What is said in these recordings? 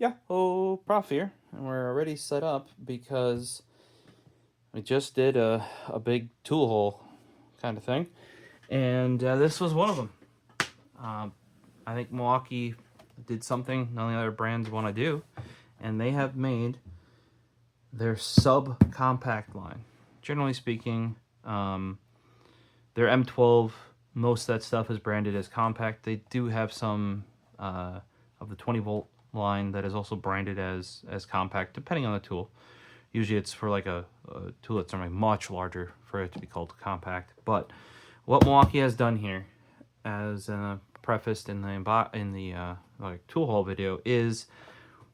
Yeah, oh, Prof here, and we're already set up because we just did a big tool hole kind of thing, and this was one of them. I think Milwaukee did something none of the other brands want to do, and they have made their subcompact line. Generally speaking, their M12, most of that stuff is branded as compact. They do have some of the 20-volt line that is also branded as compact, depending on the tool. Usually it's for like a tool that's normally much larger for it to be called compact. But what Milwaukee has done here, as prefaced in the like tool haul video, is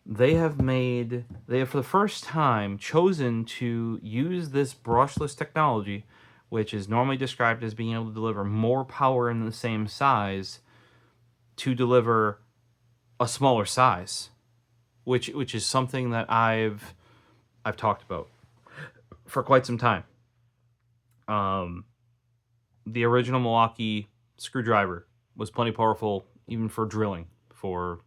they have for the first time chosen to use this brushless technology, which is normally described as being able to deliver more power in the same size, to deliver a smaller size, which is something that I've talked about for quite some time. The original Milwaukee screwdriver was plenty powerful, even for drilling, for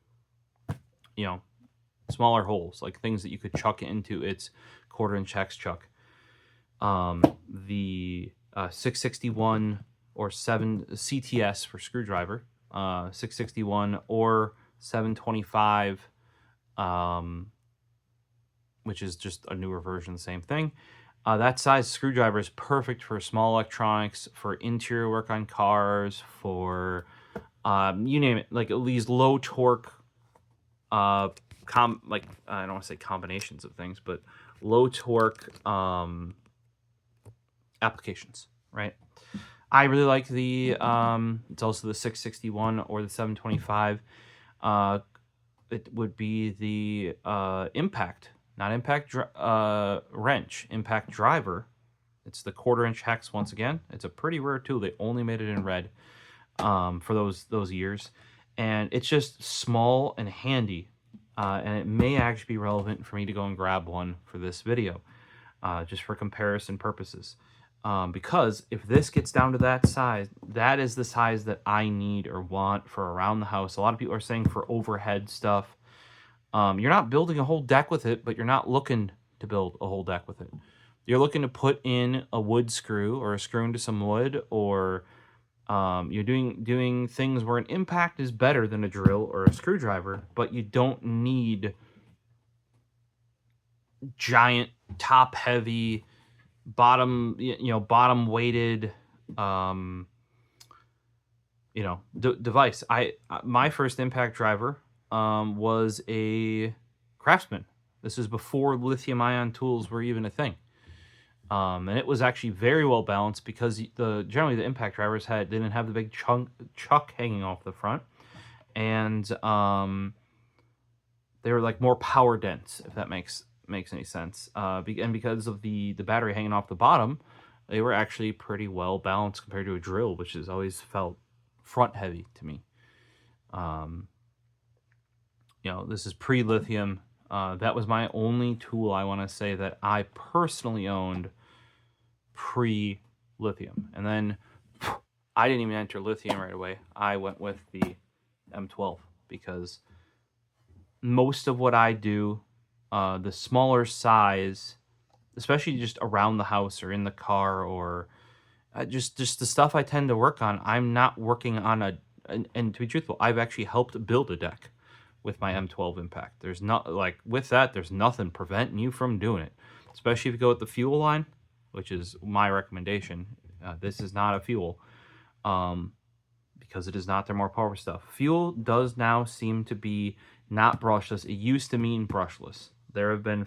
smaller holes, like things that you could chuck into its quarter-inch hex chuck. The 661 or 7 CTS for screwdriver, 661 or 725, which is just a newer version, the same thing. That size screwdriver is perfect for small electronics, for interior work on cars, for you name it, like these low torque, I don't want to say combinations of things, but low torque applications, right? I really like the it's also the 661 or the 725. It would be the impact, not impact wrench, impact driver. It's the quarter-inch hex once again. It's a pretty rare tool. They only made it in red for those years, and it's just small and handy. And it may actually be relevant for me to go and grab one for this video, just for comparison purposes. Because if this gets down to that size, that is the size that I need or want for around the house. A lot of people are saying for overhead stuff. You're not building a whole deck with it, but you're not looking to build a whole deck with it. You're looking to put in a wood screw or a screw into some wood, or you're doing things where an impact is better than a drill or a screwdriver, but you don't need giant top heavy bottom weighted device. My first impact driver was a Craftsman. This is before lithium ion tools were even a thing. And it was actually very well balanced because generally the impact drivers didn't have the big chuck hanging off the front, and they were like more power dense, if that makes any sense. And because of the battery hanging off the bottom, they were actually pretty well balanced compared to a drill, which has always felt front heavy to me. This is pre-lithium. That was my only tool, I want to say, that I personally owned pre-lithium. And then I didn't even enter lithium right away. I went with the M12 because most of what I do, the smaller size, especially just around the house or in the car, or just the stuff I tend to work on, I'm not working on and to be truthful, I've actually helped build a deck with my M12 impact. There's not, like, with that, there's nothing preventing you from doing it, especially if you go with the fuel line, which is my recommendation. This is not a fuel, because it is not their more powerful stuff. Fuel does now seem to be not brushless. It used to mean brushless. There have been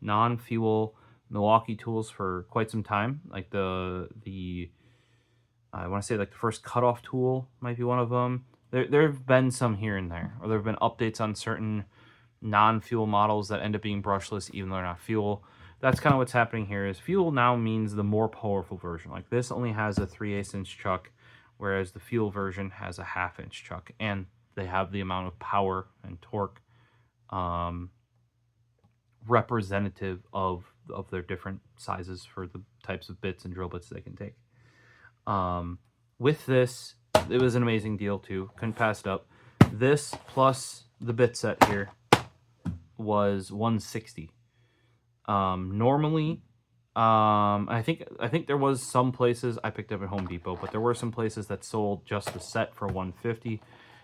non-fuel Milwaukee tools for quite some time. Like the I want to say like the first cutoff tool might be one of them. There have been some here and there, or there have been updates on certain non-fuel models that end up being brushless even though they're not fuel. That's kind of what's happening here. Is fuel now means the more powerful version. Like this only has a 3/8" chuck, whereas the fuel version has a 1/2" chuck, and they have the amount of power and torque representative of their different sizes for the types of bits and drill bits they can take. With this, it was an amazing deal too. Couldn't pass it up. This plus the bit set here was $160. Normally, I think there was some places I picked up at Home Depot, but there were some places that sold just the set for $150.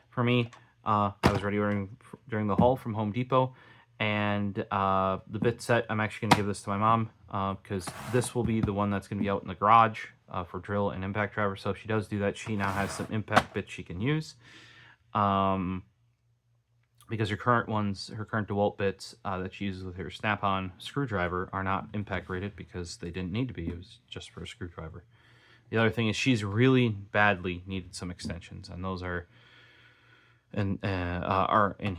For me, I was ready during the haul from Home Depot, and the bit set, I'm actually going to give this to my mom because this will be the one that's going to be out in the garage for drill and impact driver. So if she does do that, she now has some impact bits she can use. Because her current DeWalt bits that she uses with her Snap-on screwdriver are not impact rated because they didn't need to be. It was just for a screwdriver. The other thing is she's really badly needed some extensions, and those are in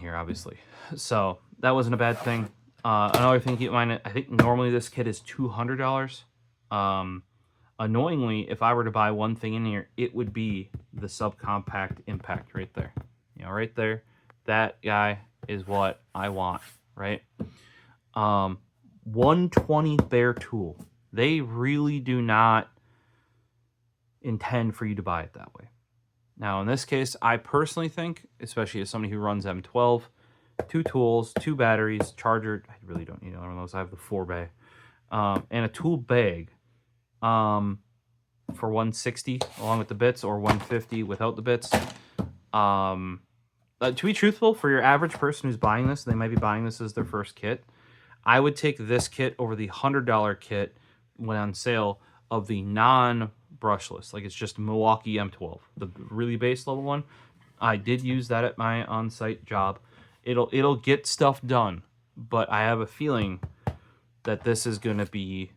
here, obviously. So that wasn't a bad thing. Another thing to keep in mind, I think normally this kit is $200. Annoyingly, if I were to buy one thing in here, it would be the subcompact impact right there. You know, right there. That guy is what I want, right? 120 bare tool. They really do not intend for you to buy it that way. Now, in this case, I personally think, especially as somebody who runs M12, 2 tools, 2 batteries, charger. I really don't need another one of those. I have the 4-bay. And a tool bag for $160 along with the bits, or $150 without the bits. To be truthful, for your average person who's buying this, they might be buying this as their first kit. I would take this kit over the $100 kit when on sale of the non-brushless. Like, it's just Milwaukee M12, the really base level one. I did use that at my on-site job. It'll get stuff done, but I have a feeling that this is going to be,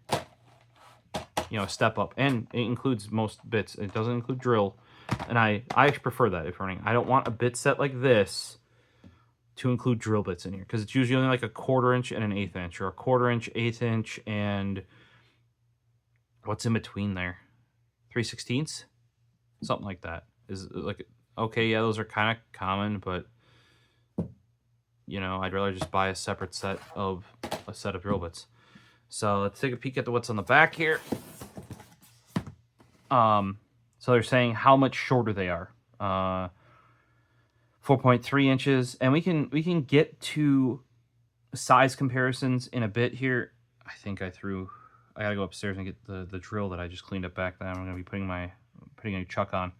you know, a step up. And it includes most bits. It doesn't include drill. And I actually prefer that if running. I don't want a bit set like this to include drill bits in here, because it's usually only like a 1/4 inch and an 1/8 inch, or a 1/4 inch, 1/8 inch, and what's in between there? 3/16, something like that. Is like, okay, yeah, those are kind of common, but you know, I'd rather just buy a separate set of drill bits. So let's take a peek at what's on the back here. So they're saying how much shorter they are. 4.3 inches. And we can get to size comparisons in a bit here. I think I gotta go upstairs and get the drill that I just cleaned up back then. I'm gonna be putting a chuck on.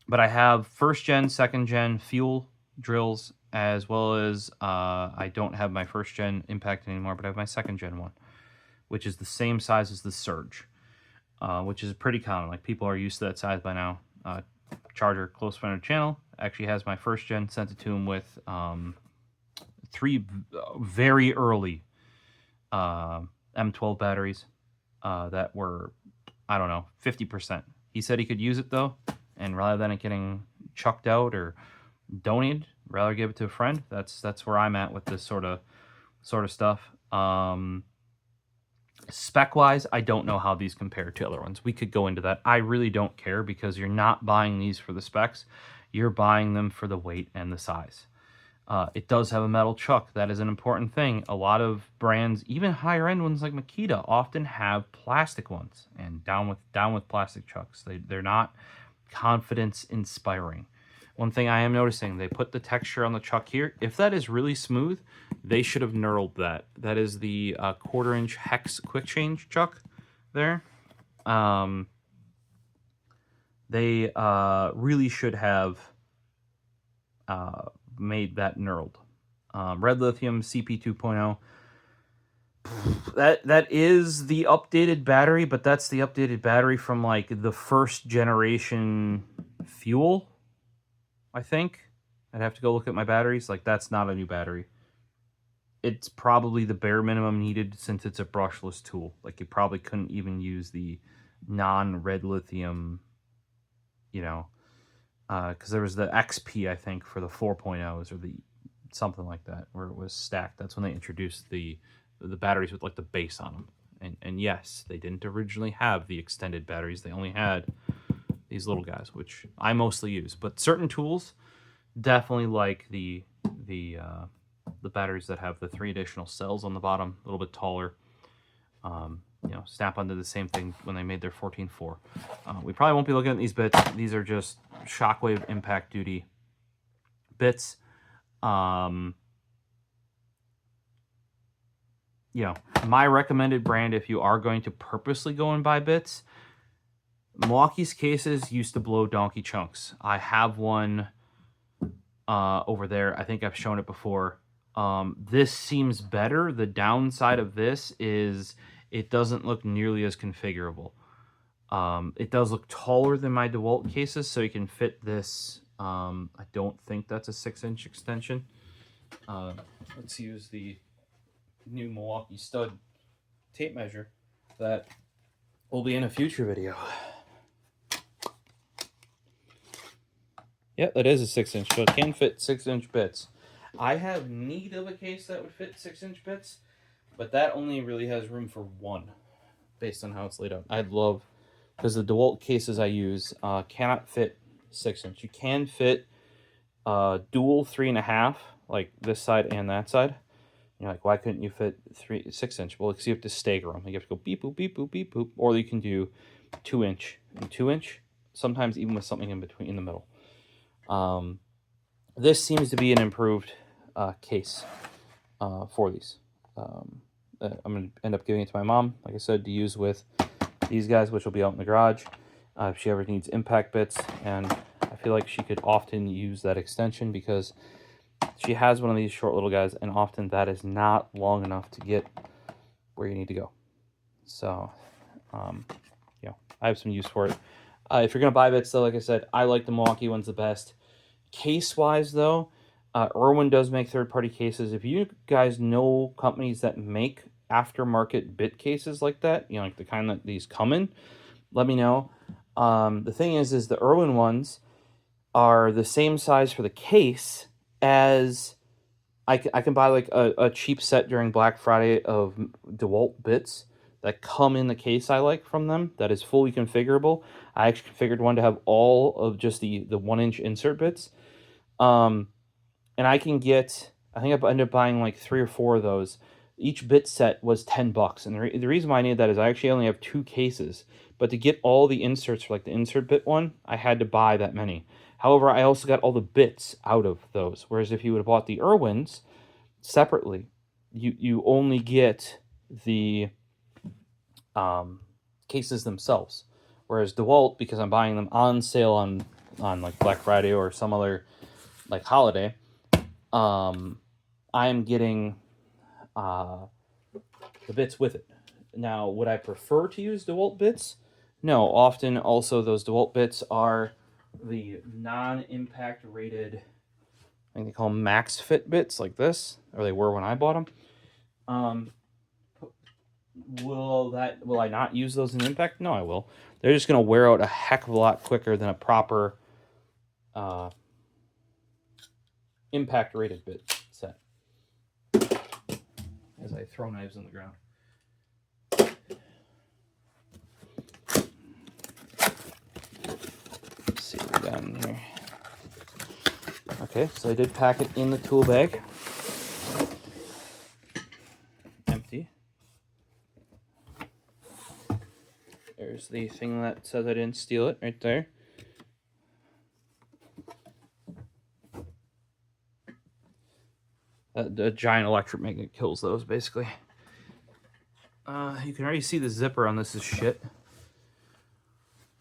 But I have 1st gen, 2nd gen fuel drills, as well as I don't have my 1st gen impact anymore, but I have my 2nd gen one, which is the same size as the Surge. Which is pretty common. Like, people are used to that size by now. Charger, close friend of the channel, actually has my 1st gen, sent it to him with 3 very early M12 batteries that were, I don't know, 50%. He said he could use it though, and rather than it getting chucked out or donated, rather give it to a friend. That's where I'm at with this sort of stuff. Spec-wise, I don't know how these compare to other ones. We could go into that. I really don't care, because you're not buying these for the specs. You're buying them for the weight and the size. It does have a metal chuck. That is an important thing. A lot of brands, even higher-end ones like Makita, often have plastic ones, and down with plastic chucks. They're not confidence-inspiring. One thing I am noticing, they put the texture on the chuck here. If that is really smooth, they should have knurled that. That is the 1/4 inch hex quick change chuck there. They really should have made that knurled. Red lithium CP 2.0. That is the updated battery, but that's the updated battery from like the 1st generation fuel, I think. I'd have to go look at my batteries. Like, that's not a new battery. It's probably the bare minimum needed since it's a brushless tool. Like, you probably couldn't even use the non-red lithium, you know, because there was the XP, I think, for the 4.0s, or the something like that, where it was stacked. That's when they introduced the batteries with like the base on them. And yes, they didn't originally have the extended batteries. They only had these little guys, which I mostly use. But certain tools definitely like the batteries that have the 3 additional cells on the bottom, a little bit taller. You know, Snap-on did the same thing when they made their 14.4. We probably won't be looking at these bits. These are just shockwave impact duty bits. you know, my recommended brand if you are going to purposely go and buy bits, Milwaukee's cases used to blow donkey chunks. I have one over there. I think I've shown it before. This seems better. The downside of this is it doesn't look nearly as configurable. It does look taller than my DeWalt cases, so you can fit this. I don't think that's a 6-inch extension. Let's use the new Milwaukee stud tape measure that will be in a future video. Yep, that is a 6-inch, so it can fit 6-inch bits. I have need of a case that would fit 6-inch bits, but that only really has room for one, based on how it's laid out. I'd love, because the DeWalt cases I use cannot fit 6-inch. You can fit dual 3.5, like this side and that side. You're like, why couldn't you fit 6-inch? Well, because you have to stagger them. You have to go beep boop, beep boop, beep boop, or you can do 2-inch and 2-inch. Sometimes even with something in between, in the middle. This seems to be an improved case for these. I'm going to end up giving it to my mom, like I said, to use with these guys, which will be out in the garage if she ever needs impact bits. And I feel like she could often use that extension because she has one of these short little guys, and often that is not long enough to get where you need to go. So, you know, I have some use for it. If you're going to buy bits, though, like I said, I like the Milwaukee one's the best. Case-wise, though, Irwin does make third-party cases. If you guys know companies that make aftermarket bit cases like that, you know, like the kind that these come in, let me know. The thing is the Irwin ones are the same size for the case as I can buy like a cheap set during Black Friday of DeWalt bits that come in the case I like from them that is fully configurable. I actually configured one to have all of just the 1-inch insert bits. And I can get, I think I ended up buying like 3 or 4 of those. Each bit set was $10. And the reason why I needed that is I actually only have 2 cases. But to get all the inserts for like the insert bit one, I had to buy that many. However, I also got all the bits out of those. Whereas if you would have bought the Irwins separately, you only get the cases themselves. Whereas DeWalt, because I'm buying them on sale on like Black Friday or some other like holiday, I'm getting the bits with it. Now, would I prefer to use DeWalt bits? No. Often, also, those DeWalt bits are the non-impact rated, I think they call them max fit bits, like this, or they were when I bought them. Will I not use those in impact? No, I will. They're just going to wear out a heck of a lot quicker than a proper impact rated bit set. As I throw knives on the ground. Let's see what we got in here. Okay, so I did pack it in the tool bag. Empty. There's the thing that says I didn't steal it right there. The giant electric magnet kills those, basically. You can already see the zipper on this is shit.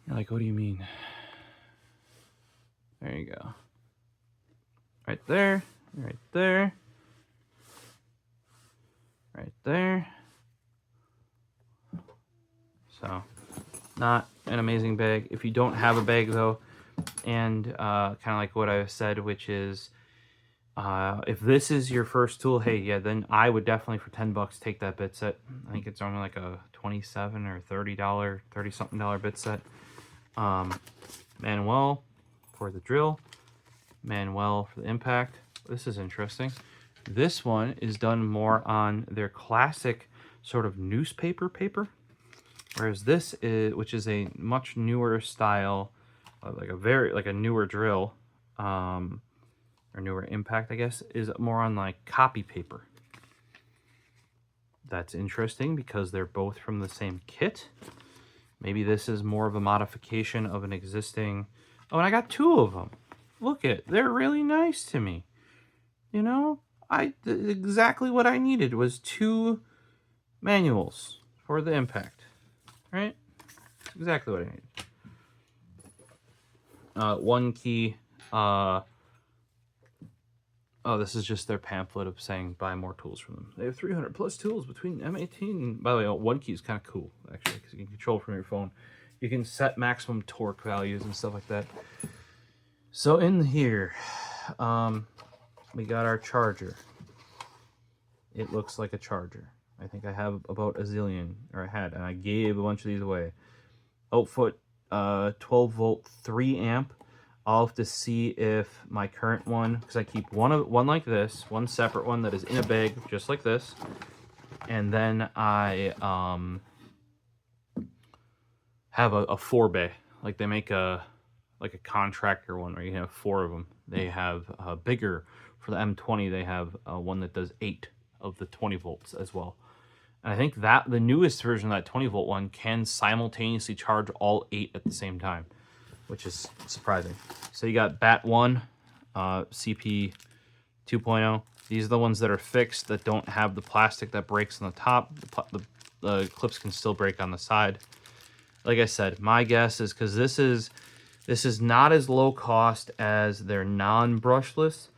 You're like, what do you mean? There you go. Right there, right there, right there. So, not an amazing bag. If you don't have a bag, though, and kind of like what I said, which is, if this is your first tool, hey, yeah, then I would definitely for $10 take that bit set. I think it's only like a $27 or $30 bit set. Manuel for the drill, Manuel for the impact. This is interesting. This one is done more on their classic sort of newspaper paper, whereas this is, which is a much newer style, like a newer drill, or newer impact, I guess, is more on like copy paper. That's interesting because they're both from the same kit. Maybe this is more of a modification of an existing. Oh, and I got 2 of them. Look it, they're really nice to me. You know, exactly what I needed was 2 manuals for the impact, right? That's exactly what I need. One key. Oh, this is just their pamphlet of saying buy more tools from them. They have 300 plus tools between M18. By the way, one key is kind of cool, actually, because you can control from your phone. You can set maximum torque values and stuff like that. So in here, we got our charger. It looks like a charger. I think I have about a zillion, or I had, and I gave a bunch of these away. Output, 12 volt, 3 amp. I'll have to see if my current one, because I keep one like this, one separate one that is in a bag, just like this, and then I have a 4-bay. Like they make a contractor one where you have 4 of them. They have bigger for the M20. They have one that does 8 of the 20 volts as well. And I think that the newest version of that 20 volt one can simultaneously charge all 8 at the same time, which is surprising. So you got BAT 1, CP 2.0. These are the ones that are fixed, that don't have the plastic that breaks on the top. The clips can still break on the side. Like I said, my guess is, because this is not as low cost as their non-brushless.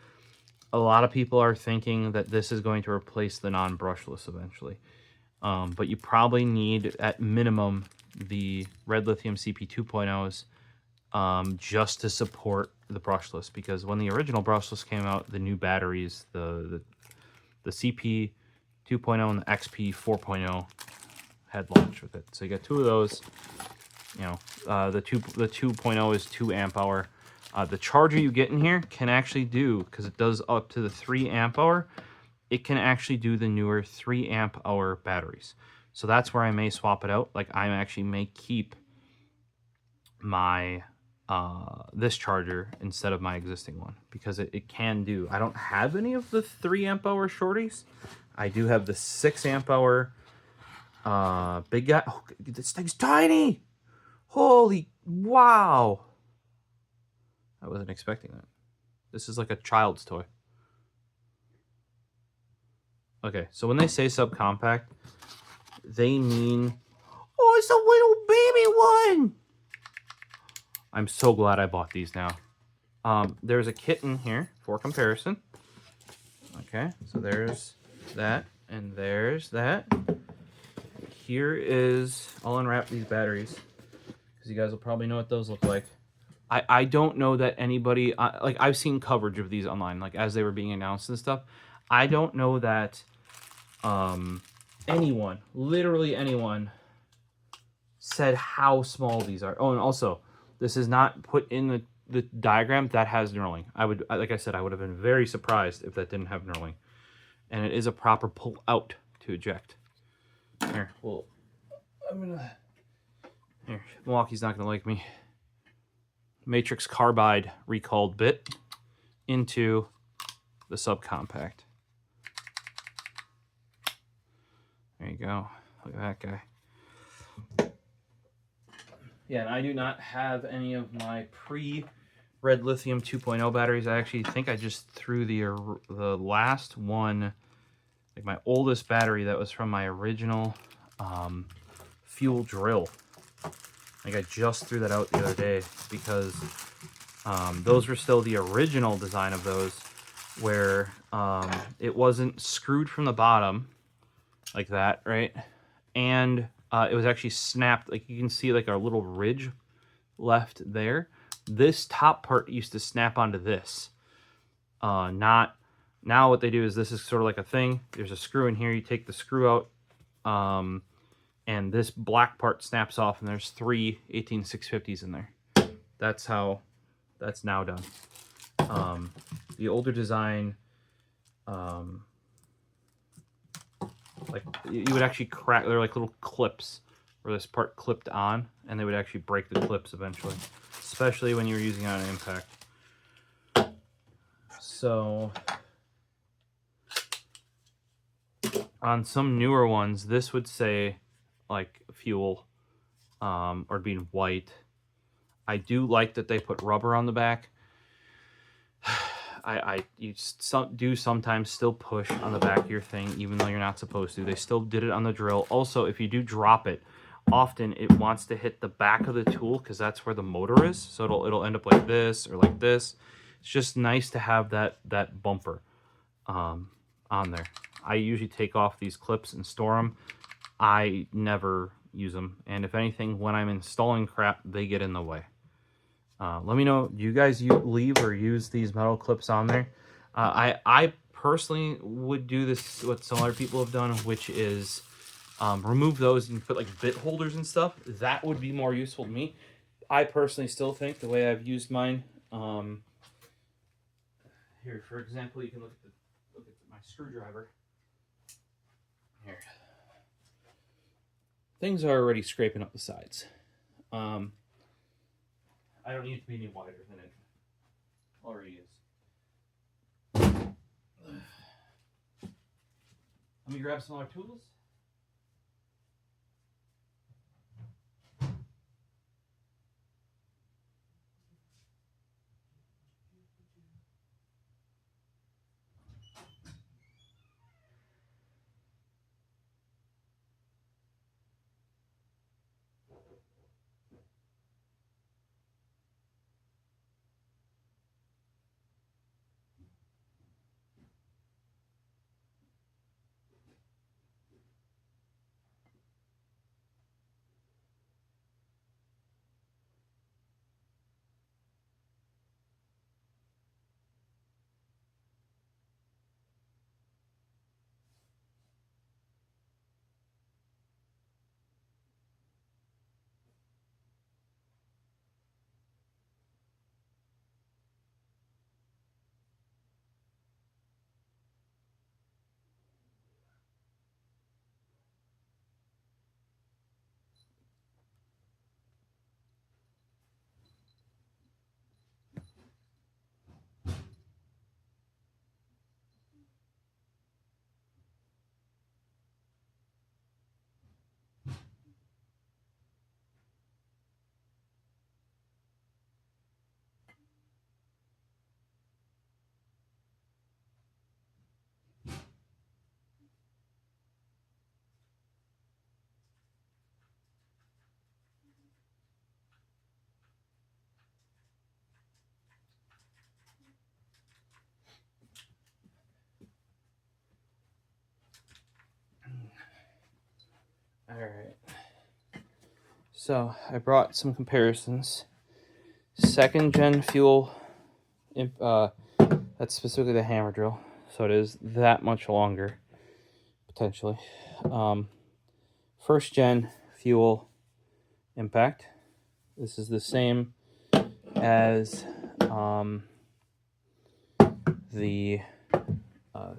A lot of people are thinking that this is going to replace the non-brushless eventually. But you probably need, at minimum, the red lithium CP 2.0s just to support the brushless, because when the original brushless came out, the new batteries, the CP 2.0 and the XP 4.0 had launched with it. So you got 2 of those. You know, the 2.0 is 2 amp hour. The charger you get in here can actually do, because it does up to the 3 amp hour, it can actually do the newer 3 amp hour batteries. So that's where I may swap it out. Like, I actually may keep my this charger instead of my existing one, because it can do. I don't have any of the 3 amp hour shorties. I do have the 6 amp hour big guy. Oh, this thing's tiny. Holy wow. I wasn't expecting that. This is like a child's toy. Okay, so when they say subcompact, they mean, oh, it's a little baby one. I'm so glad I bought these now. There's a kit in here for comparison. Okay, so there's that, and there's that. Here is, I'll unwrap these batteries, because you guys will probably know what those look like. I don't know that anybody, like, I've seen coverage of these online, like, as they were being announced and stuff. I don't know that anyone, literally anyone, said how small these are. Oh, and also, this is not put in the diagram that has knurling. Like I said, I would have been very surprised if that didn't have knurling. And it is a proper pull out to eject. Here, well, here, Milwaukee's not gonna like me. Matrix carbide recalled bit into the subcompact. There you go. Look at that guy. Yeah, and I do not have any of my pre-red lithium 2.0 batteries. I actually think I just threw the last one, like my oldest battery that was from my original fuel drill. Like, I just threw that out the other day, because those were still the original design of those, where it wasn't screwed from the bottom like that, right? And it was actually snapped. Like, you can see like our little ridge left there. This top part used to snap onto this. Not now. What they do is, this is sort of like a thing. There's a screw in here. You take the screw out, and this black part snaps off, and there's 3 18650s in there. That's how that's now done. The older design, like, you would actually crack, they're like little clips where this part clipped on, and they would actually break the clips eventually, especially when you were using it on an impact. So on some newer ones, this would say like fuel, or being white. I do like that they put rubber on the back. you do sometimes still push on the back of your thing, even though you're not supposed to. They still did it on the drill. Also, if you do drop it, often it wants to hit the back of the tool because that's where the motor is. So it'll end up like this or like this. It's just nice to have that bumper on there. I usually take off these clips and store them. I never use them, and if anything, when I'm installing crap, they get in the way. Let me know, do you guys leave or use these metal clips on there? I personally would do this, what some other people have done, which is remove those and put like bit holders and stuff. That would be more useful to me. I personally still think the way I've used mine. Here, for example, you can look at my screwdriver. Here, things are already scraping up the sides. I don't need it to be any wider than it already is. Let me grab some other tools. All right. So I brought some comparisons. Second gen fuel, that's specifically the hammer drill, so it is that much longer, potentially. First gen fuel impact. This is the same as the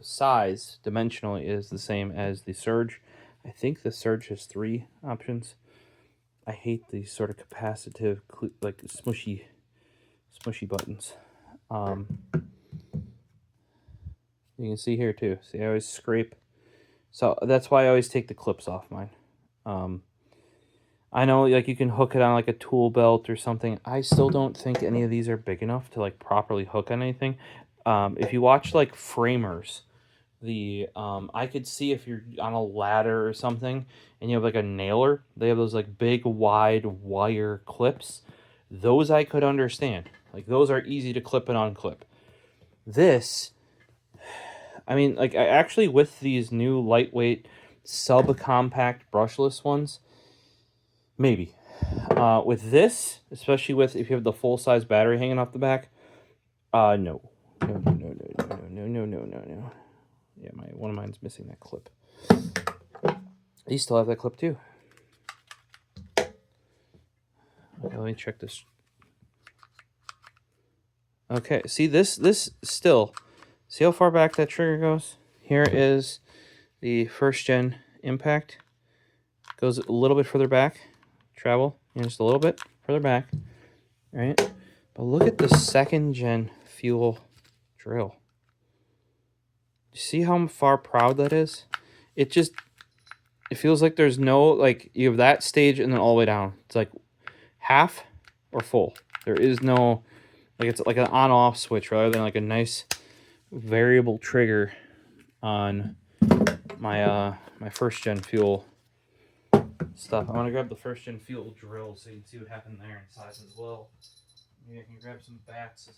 size dimensionally is the same as the Surge. I think the Surge has 3 options. I hate these sort of capacitive, like smushy buttons. You can see here too. See, I always scrape. So that's why I always take the clips off mine. I know like you can hook it on like a tool belt or something. I still don't think any of these are big enough to like properly hook on anything. If you watch like framers, I could see if you're on a ladder or something and you have like a nailer, they have those like big wide wire clips. Those I could understand. Like those are easy to clip and unclip. This, I mean, like I actually, with these new lightweight subcompact brushless ones, maybe. With this, especially with if you have the full size battery hanging off the back, no. Yeah, one of mine's missing that clip. These still have that clip too. Okay, let me check this. Okay, see this still. See how far back that trigger goes? Here is the first gen impact. Goes a little bit further back. Travel, just a little bit further back. All right? But look at the second gen fuel drill. You see how far proud that is? It feels like there's no, like, you have that stage and then all the way down. It's like half or full. There is no, like, it's like an on-off switch rather than like a nice variable trigger on my my first gen fuel stuff. I'm gonna grab the first gen fuel drill so you can see what happened there inside as well. Maybe I can grab some bats.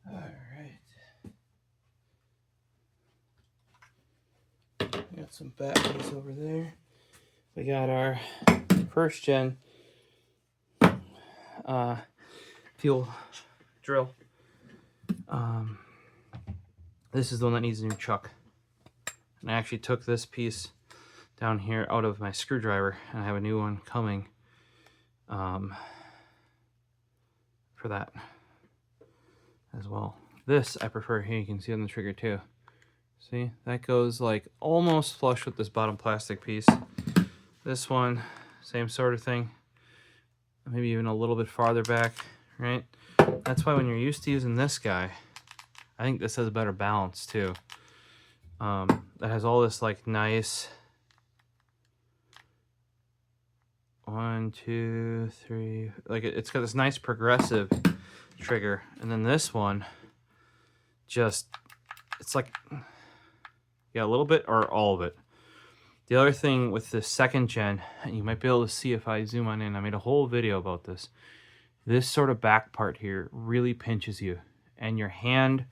All right. Got some batteries over there. We got our first gen fuel drill. This is the one that needs a new chuck. And I actually took this piece down here out of my screwdriver, and I have a new one coming for that as well. This I prefer. Here you can see on the trigger too. See, that goes like almost flush with this bottom plastic piece. This one, same sort of thing. Maybe even a little bit farther back, right? That's why when you're used to using this guy, I think this has a better balance too. That has all this like nice 1, 2, 3, like it's got this nice progressive trigger, and then this one just, it's like, yeah, a little bit or all of it. The other thing with the second gen, and you might be able to see if I zoom on in, I made a whole video about this. This sort of back part here really pinches you, and your hand,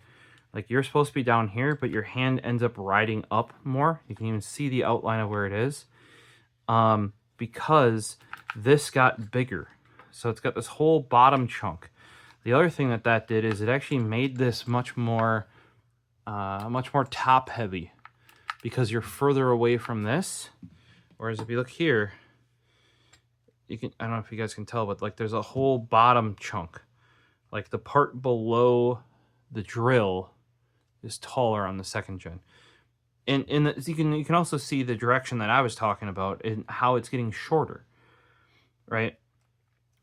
like you're supposed to be down here, but your hand ends up riding up more. You can even see the outline of where it is, because this got bigger. So it's got this whole bottom chunk. The other thing that did is it actually made this much more top heavy, because you're further away from this. Whereas if you look here, you can, I don't know if you guys can tell, but like there's a whole bottom chunk. Like the part below the drill is taller on the second gen. And you can also see the direction that I was talking about and how it's getting shorter, right?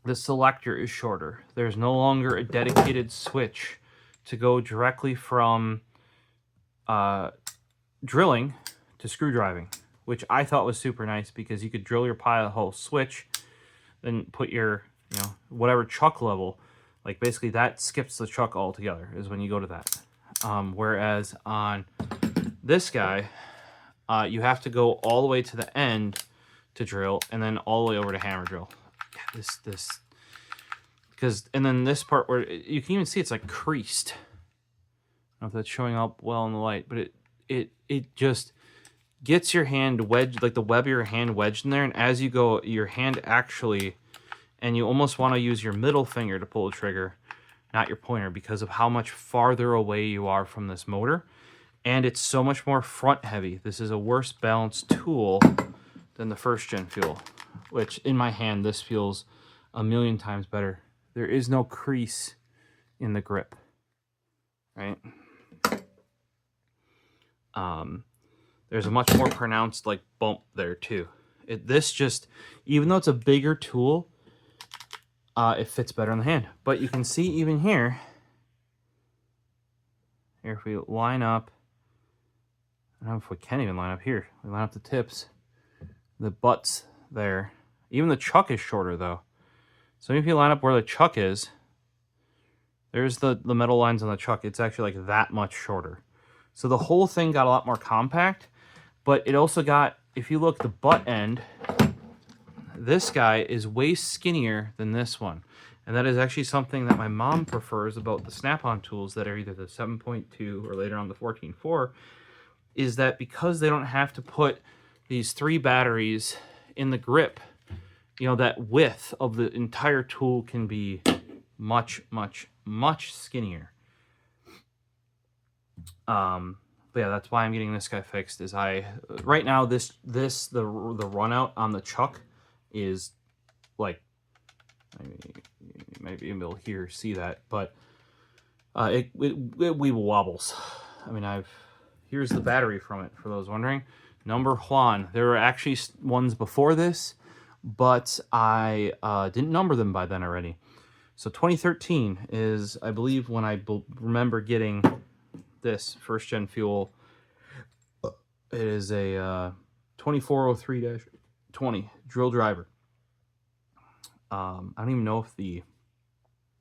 The selector is shorter. There's no longer a dedicated switch to go directly from drilling to screw driving, which I thought was super nice, because you could drill your pilot hole switch, then put your, you know, whatever chuck level, like basically that skips the chuck altogether is when you go to that. Whereas on this guy, you have to go all the way to the end to drill, and then all the way over to hammer drill. Yeah, this, because, and then this part where you can even see it's like creased. I don't know if that's showing up well in the light, but it just gets your hand wedged, like the web of your hand wedged in there, and as you go, your hand actually, and you almost want to use your middle finger to pull the trigger, not your pointer, because of how much farther away you are from this motor. And it's so much more front heavy. This is a worse balanced tool than the first gen fuel, which in my hand, this feels a million times better. There is no crease in the grip, right? There's a much more pronounced like bump there too. This just, even though it's a bigger tool, it fits better in the hand. But you can see even here, if we line up, I don't know if we can even line up here. We line up the tips, the butts there. Even the chuck is shorter though. So if you line up where the chuck is, there's the metal lines on the chuck. It's actually like that much shorter. So the whole thing got a lot more compact, but it also got, if you look, the butt end, this guy is way skinnier than this one. And that is actually something that my mom prefers about the snap-on tools that are either the 7.2 or later on the 14.4, is that because they don't have to put these 3 batteries in the grip, you know, that width of the entire tool can be much, much, much skinnier. But yeah, that's why I'm getting this guy fixed. Is right now the run out on the chuck is like, you might be able to see that, but it wobbles. I mean, here's the battery from it for those wondering. Number 1. There were actually ones before this, but I didn't number them by then already. So 2013 is, I believe, when I remember getting this first gen fuel. It is a 2403-20 drill driver. I don't even know if the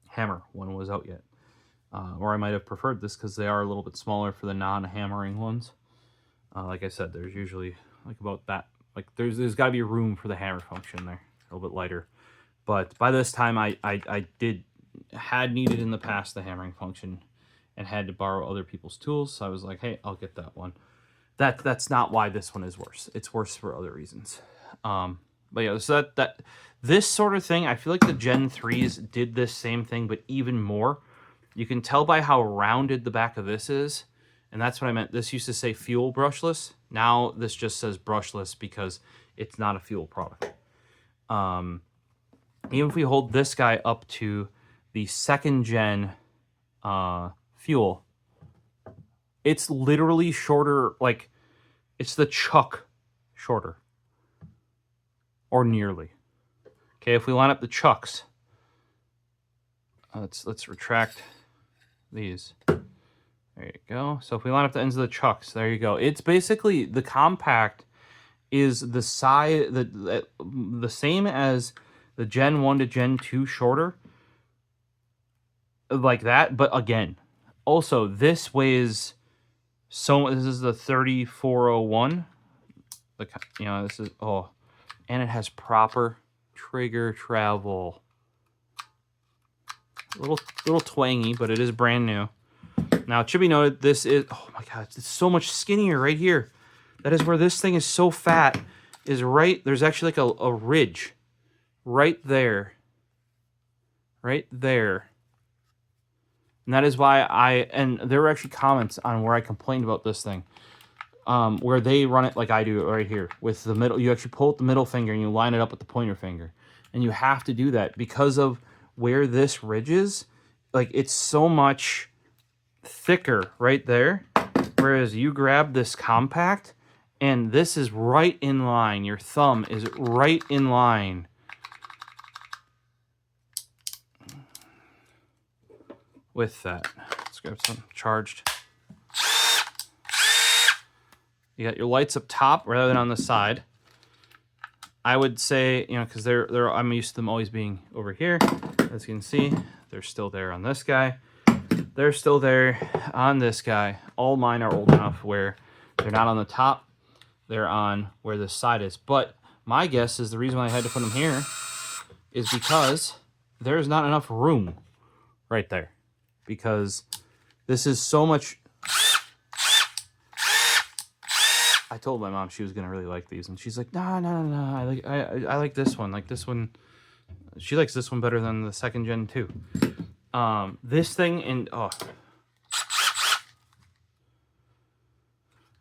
hammer one was out yet, or I might have preferred this because they are a little bit smaller for the non-hammering ones. Like I said, there's usually like about that. Like there's got to be room for the hammer function there, a little bit lighter. But by this time, I had needed in the past the hammering function, and had to borrow other people's tools. So I was like, hey, I'll get that one. That's not why this one is worse. It's worse for other reasons. But yeah, so that this sort of thing, I feel like the Gen 3s did this same thing, but even more. You can tell by how rounded the back of this is, and that's what I meant. This used to say fuel brushless. Now this just says brushless because it's not a fuel product. Even if we hold this guy up to the 2nd gen fuel, it's literally shorter, like it's the chuck shorter, or nearly. Okay, if we line up the chucks, let's retract these. There you go. So if we line up the ends of the chucks, there you go. It's basically, the compact is the size, the same as the Gen 1 to Gen 2 shorter, like that, but again, also this weighs, so this is the 3401. You know, this is, oh, and it has proper trigger travel. A little twangy, but it is brand new. Now it should be noted, this is, oh my god, it's so much skinnier right here. That is where this thing is so fat, is right, there's actually like a ridge right there. Right there. And that is why and there were actually comments on where I complained about this thing. Where they run it like I do right here. With the middle, you actually pull with the middle finger and you line it up with the pointer finger. And you have to do that because of where this ridge is. Like, it's so much thicker right there. Whereas you grab this compact, and this is right in line. Your thumb is right in line with that. Let's grab some charged. You got your lights up top rather than on the side. I would say, you know, because I'm used to them always being over here. As you can see, they're still there on this guy. They're still there on this guy. All mine are old enough where they're not on the top. They're on where this side is. But my guess is the reason why I had to put them here is because there's not enough room right there. Because this is so much. I told my mom she was gonna really like these, and she's like, no. I like this one. Like this one, she likes this one better than the 2nd gen too. This thing, and oh,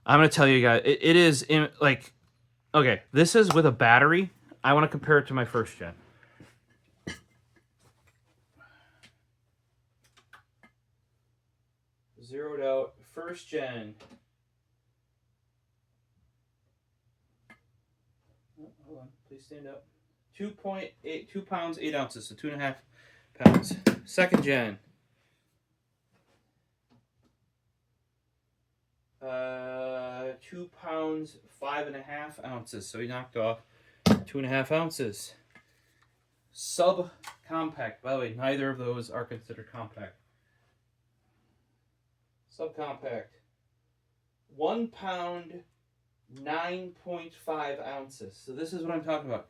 I'm gonna tell you guys, it is in, like, okay, this is with a battery. I want to compare it to my 1st gen. Zeroed out 1st gen. Oh, hold on, please stand up. 2 pounds 8 ounces, so 2.5 pounds. Second gen. 2 pounds, 5.5 ounces. So he knocked off 2.5 ounces. Subcompact. By the way, neither of those are considered compact. Subcompact. 1 pound, 9.5 ounces. So this is what I'm talking about.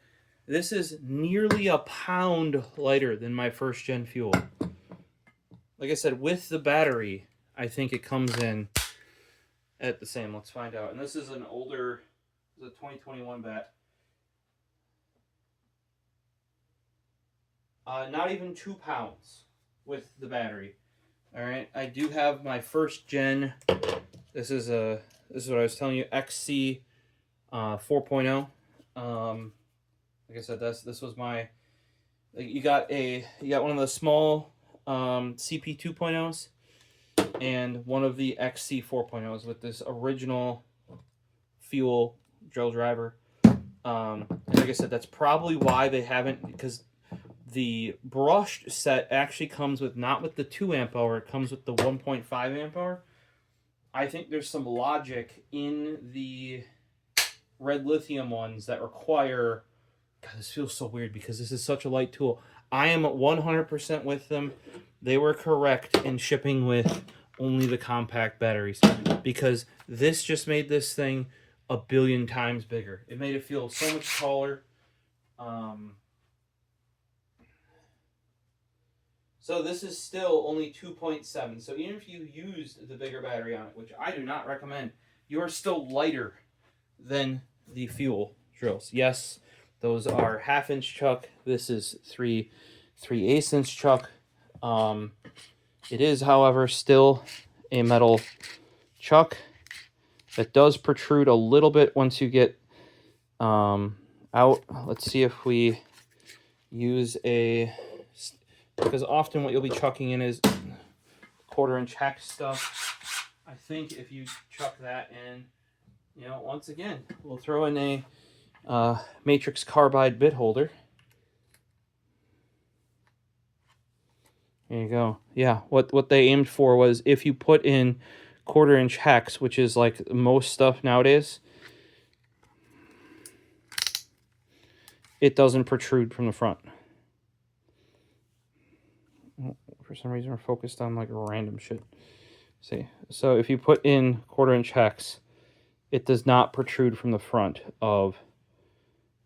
This is nearly a pound lighter than my first gen fuel. Like I said, with the battery, I think it comes in at the same. Let's find out. And this is an older, this is a 2021 bat. Not even 2 pounds with the battery. All right, I do have my first gen. This is what I was telling you, XC 4.0. Like I said, this was my. You got one of the small CP 2.0s and one of the XC 4.0s with this original fuel drill driver. And like I said, that's probably why they haven't, because the brushed set actually comes with, not with the 2 amp hour, it comes with the 1.5 amp hour. I think there's some logic in the red lithium ones that require, God, this feels so weird because this is such a light tool. I am 100% with them. They were correct in shipping with only the compact batteries, because this just made this thing a billion times bigger. It made it feel so much taller. So this is still only 2.7. So even if you used the bigger battery on it, which I do not recommend, you are still lighter than the fuel drills. Yes, those are 1/2 inch chuck. This is 3/8 inch chuck. It is, however, still a metal chuck that does protrude a little bit once you get out. Let's see if we use a, because often what you'll be chucking in is 1/4 inch hex stuff. I think if you chuck that in, you know, once again, we'll throw in a matrix carbide bit holder. There you go. Yeah, what they aimed for was, if you put in 1/4 inch hex, which is like most stuff nowadays, it doesn't protrude from the front. For some reason, we're focused on like random shit. See, so if you put in 1/4 inch hex, it does not protrude from the front of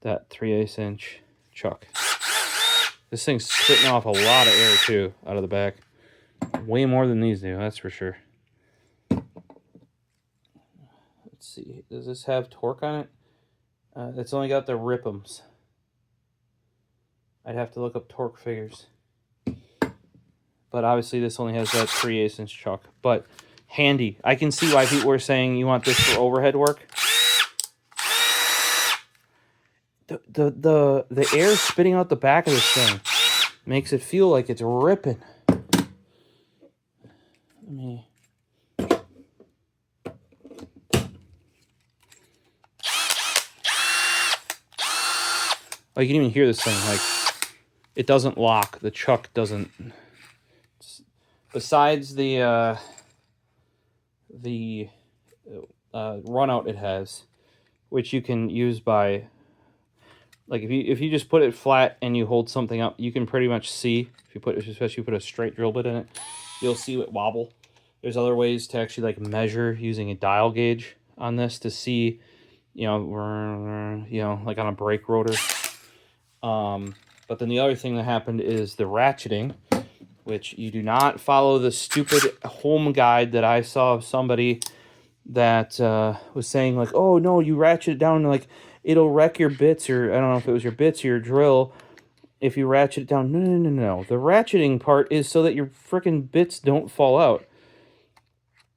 that 3/8 inch chuck. This thing's spitting off a lot of air too out of the back. Way more than these do, that's for sure. Let's see, does this have torque on it? It's only got the rip'ems. I'd have to look up torque figures. But obviously this only has that 3/8 inch chuck. But handy. I can see why people were saying you want this for overhead work. The air spitting out the back of this thing makes it feel like it's ripping. Let me... Oh, you can even hear this thing. Like, it doesn't lock. The chuck doesn't. Besides the run out it has, which you can use by, like, if you just put it flat and you hold something up, you can pretty much see, if you put, especially if you put a straight drill bit in it, you'll see it wobble. There's other ways to actually like measure using a dial gauge on this to see, you know, like on a brake rotor. But then the other thing that happened is the ratcheting, which you do not follow the stupid home guide that I saw of somebody that was saying like, oh no, you ratchet it down, like it'll wreck your bits, or I don't know if it was your bits or your drill if you ratchet it down. No. The ratcheting part is so that your freaking bits don't fall out.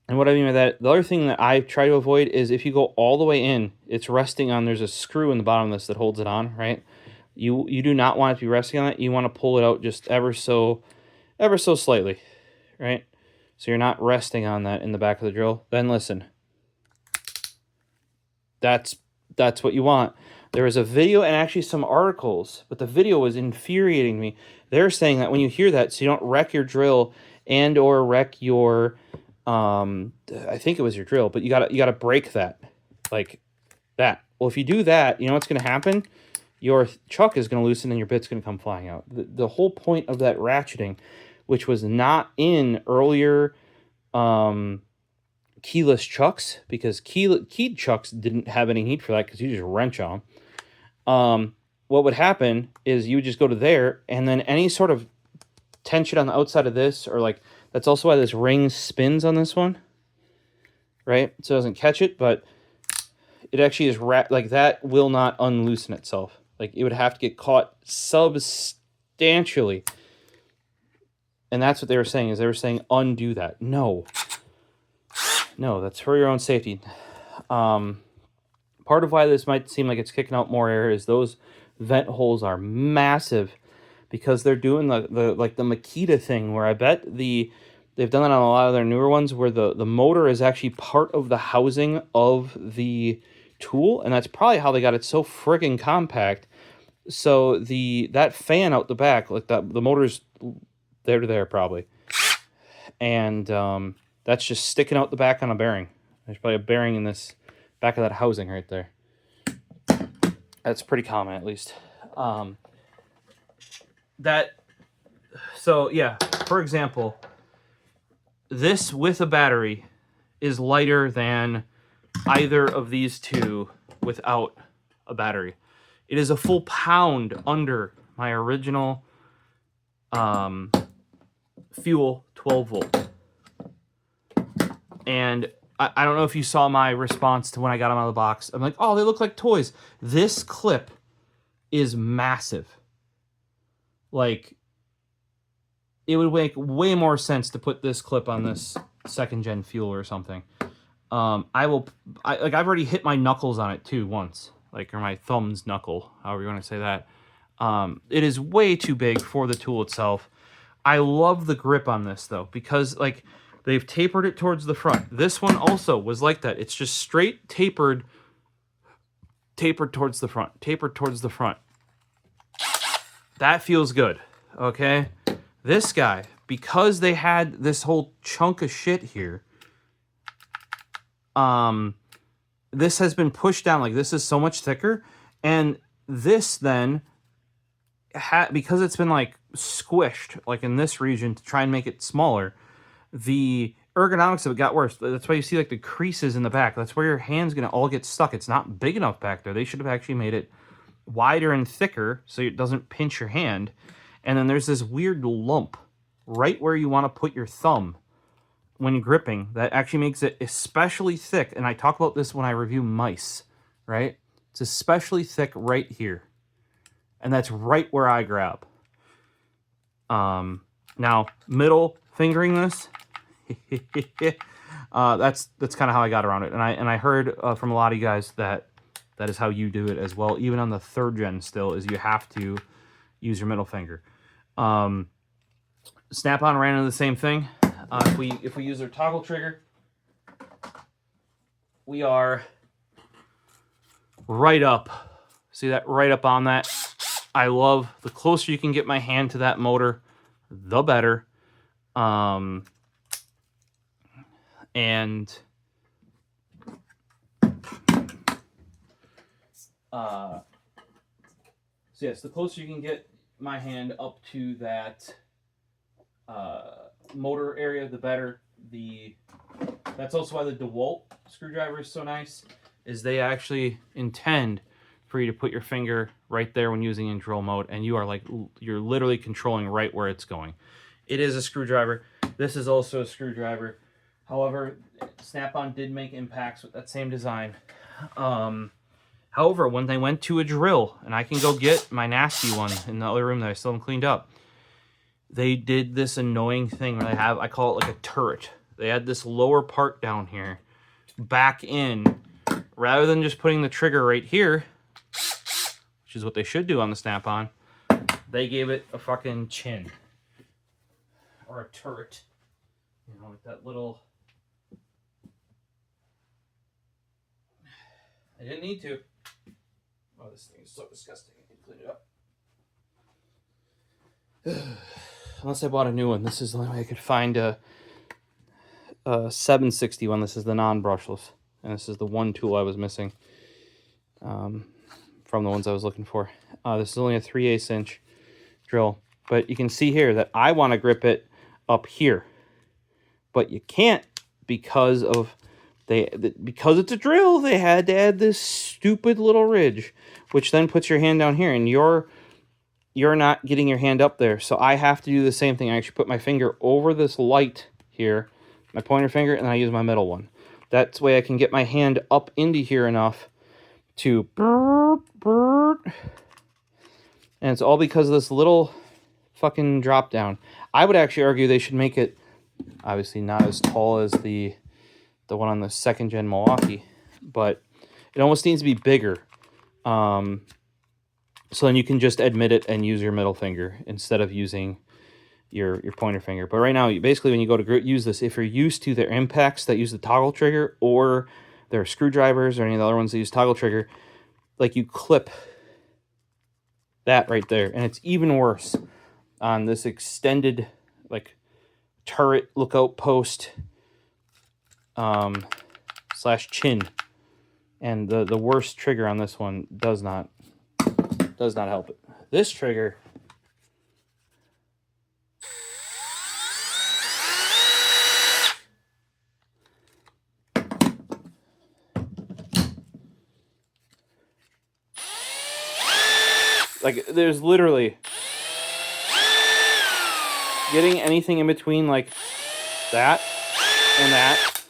And what I mean by that, the other thing that I try to avoid is if you go all the way in, it's resting on, there's a screw in the bottom of this that holds it on, right? You do not want it to be resting on it. You want to pull it out just ever so slightly, right? So you're not resting on that in the back of the drill. Then listen, that's what you want. There was a video and actually some articles, but the video was infuriating me. they're saying that when you hear that, so you don't wreck your drill and or wreck your, I think it was your drill, but you gotta break that, like that. Well, if you do that, you know what's going to happen? Your chuck is going to loosen and your bit's going to come flying out. The whole point of that ratcheting, which was not in earlier keyless chucks, because keyed chucks didn't have any need for that because you just wrench on them. What would happen is you would just go to there, and then any sort of tension on the outside of this, or like, that's also why this ring spins on this one, right? So it doesn't catch it, but it actually is like that will not unloosen itself. Like, it would have to get caught substantially. And that's what they were saying, is they were saying undo that. No, that's for your own safety. Part of why this might seem like it's kicking out more air is those vent holes are massive, because they're doing the like the Makita thing, where I bet they've done that on a lot of their newer ones, where the motor is actually part of the housing of the tool, and that's probably how they got it so friggin' compact. So that fan out the back, like the motor's there to there probably, and that's just sticking out the back on a bearing. There's probably a bearing in this back of that housing right there. That's pretty common, at least. So yeah, for example, this with a battery is lighter than either of these two without a battery. It is a full pound under my original fuel 12 volt. And I don't know if you saw my response to when I got them out of the box. I'm like, oh, they look like toys. This clip is massive. Like, it would make way more sense to put this clip on this second gen fuel or something. I've already hit my knuckles on it too once, like, or my thumb's knuckle, however you want to say that. It is way too big for the tool itself. I love the grip on this though, because like they've tapered it towards the front. This one also was like that. It's just straight tapered towards the front, tapered towards the front. That feels good. Okay. This guy, because they had this whole chunk of shit here, this has been pushed down. Like, this is so much thicker, and this then because it's been like squished like in this region to try and make it smaller, the ergonomics of it got worse. That's why you see like the creases in the back. That's where your hand's gonna all get stuck. It's not big enough back there. They should have actually made it wider and thicker so it doesn't pinch your hand. And then there's this weird lump right where you want to put your thumb when gripping that actually makes it especially thick. And I talk about this when I review mice, right? It's especially thick right here. And that's right where I grab. Now, middle fingering this, that's kind of how I got around it. And I heard from a lot of you guys that is how you do it as well. Even on the 3rd gen still, is you have to use your middle finger. Snap-on ran into the same thing. If we use our toggle trigger, we are right up. See that? Right up on that. I love the closer you can get my hand to that motor, the better. And so yes, the closer you can get my hand up to that motor area, the better. That's also why the DeWalt screwdriver is so nice, is they actually intend for you to put your finger right there when using in drill mode, and you're literally controlling right where it's going. It is a screwdriver. This is also a screwdriver. However, Snap-on did make impacts with that same design. However, when they went to a drill, and I can go get my nasty one in the other room that I still haven't cleaned up, they did this annoying thing where I call it like a turret. They had this lower part down here back in, rather than just putting the trigger right here, which is what they should do on the Snap-on. They gave it a fucking chin. Or a turret. You know, like that little... I didn't need to. Oh, this thing is so disgusting. I need to clean it up. Unless I bought a new one. This is the only way I could find a 760 one. This is the non-brushless. And this is the one tool I was missing from the ones I was looking for. This is only a 3/8 inch drill. But you can see here that I want to grip it up here. But you can't because it's a drill, they had to add this stupid little ridge, which then puts your hand down here, and you're not getting your hand up there. So I have to do the same thing. I actually put my finger over this light here, my pointer finger, and I use my middle one. That's the way I can get my hand up into here enough to and it's all because of this little fucking drop down. I would actually argue they should make it obviously not as tall as the one on the 2nd gen Milwaukee, but it almost needs to be bigger. So then you can just admit it and use your middle finger instead of using your pointer finger. But right now, basically when you go to use this, if you're used to their impacts that use the toggle trigger, or their screwdrivers or any of the other ones that use toggle trigger, like you clip that right there. And it's even worse on this extended like turret lookout post slash chin. And the worst trigger on this one does not help it. This trigger like there's literally getting anything in between like that and that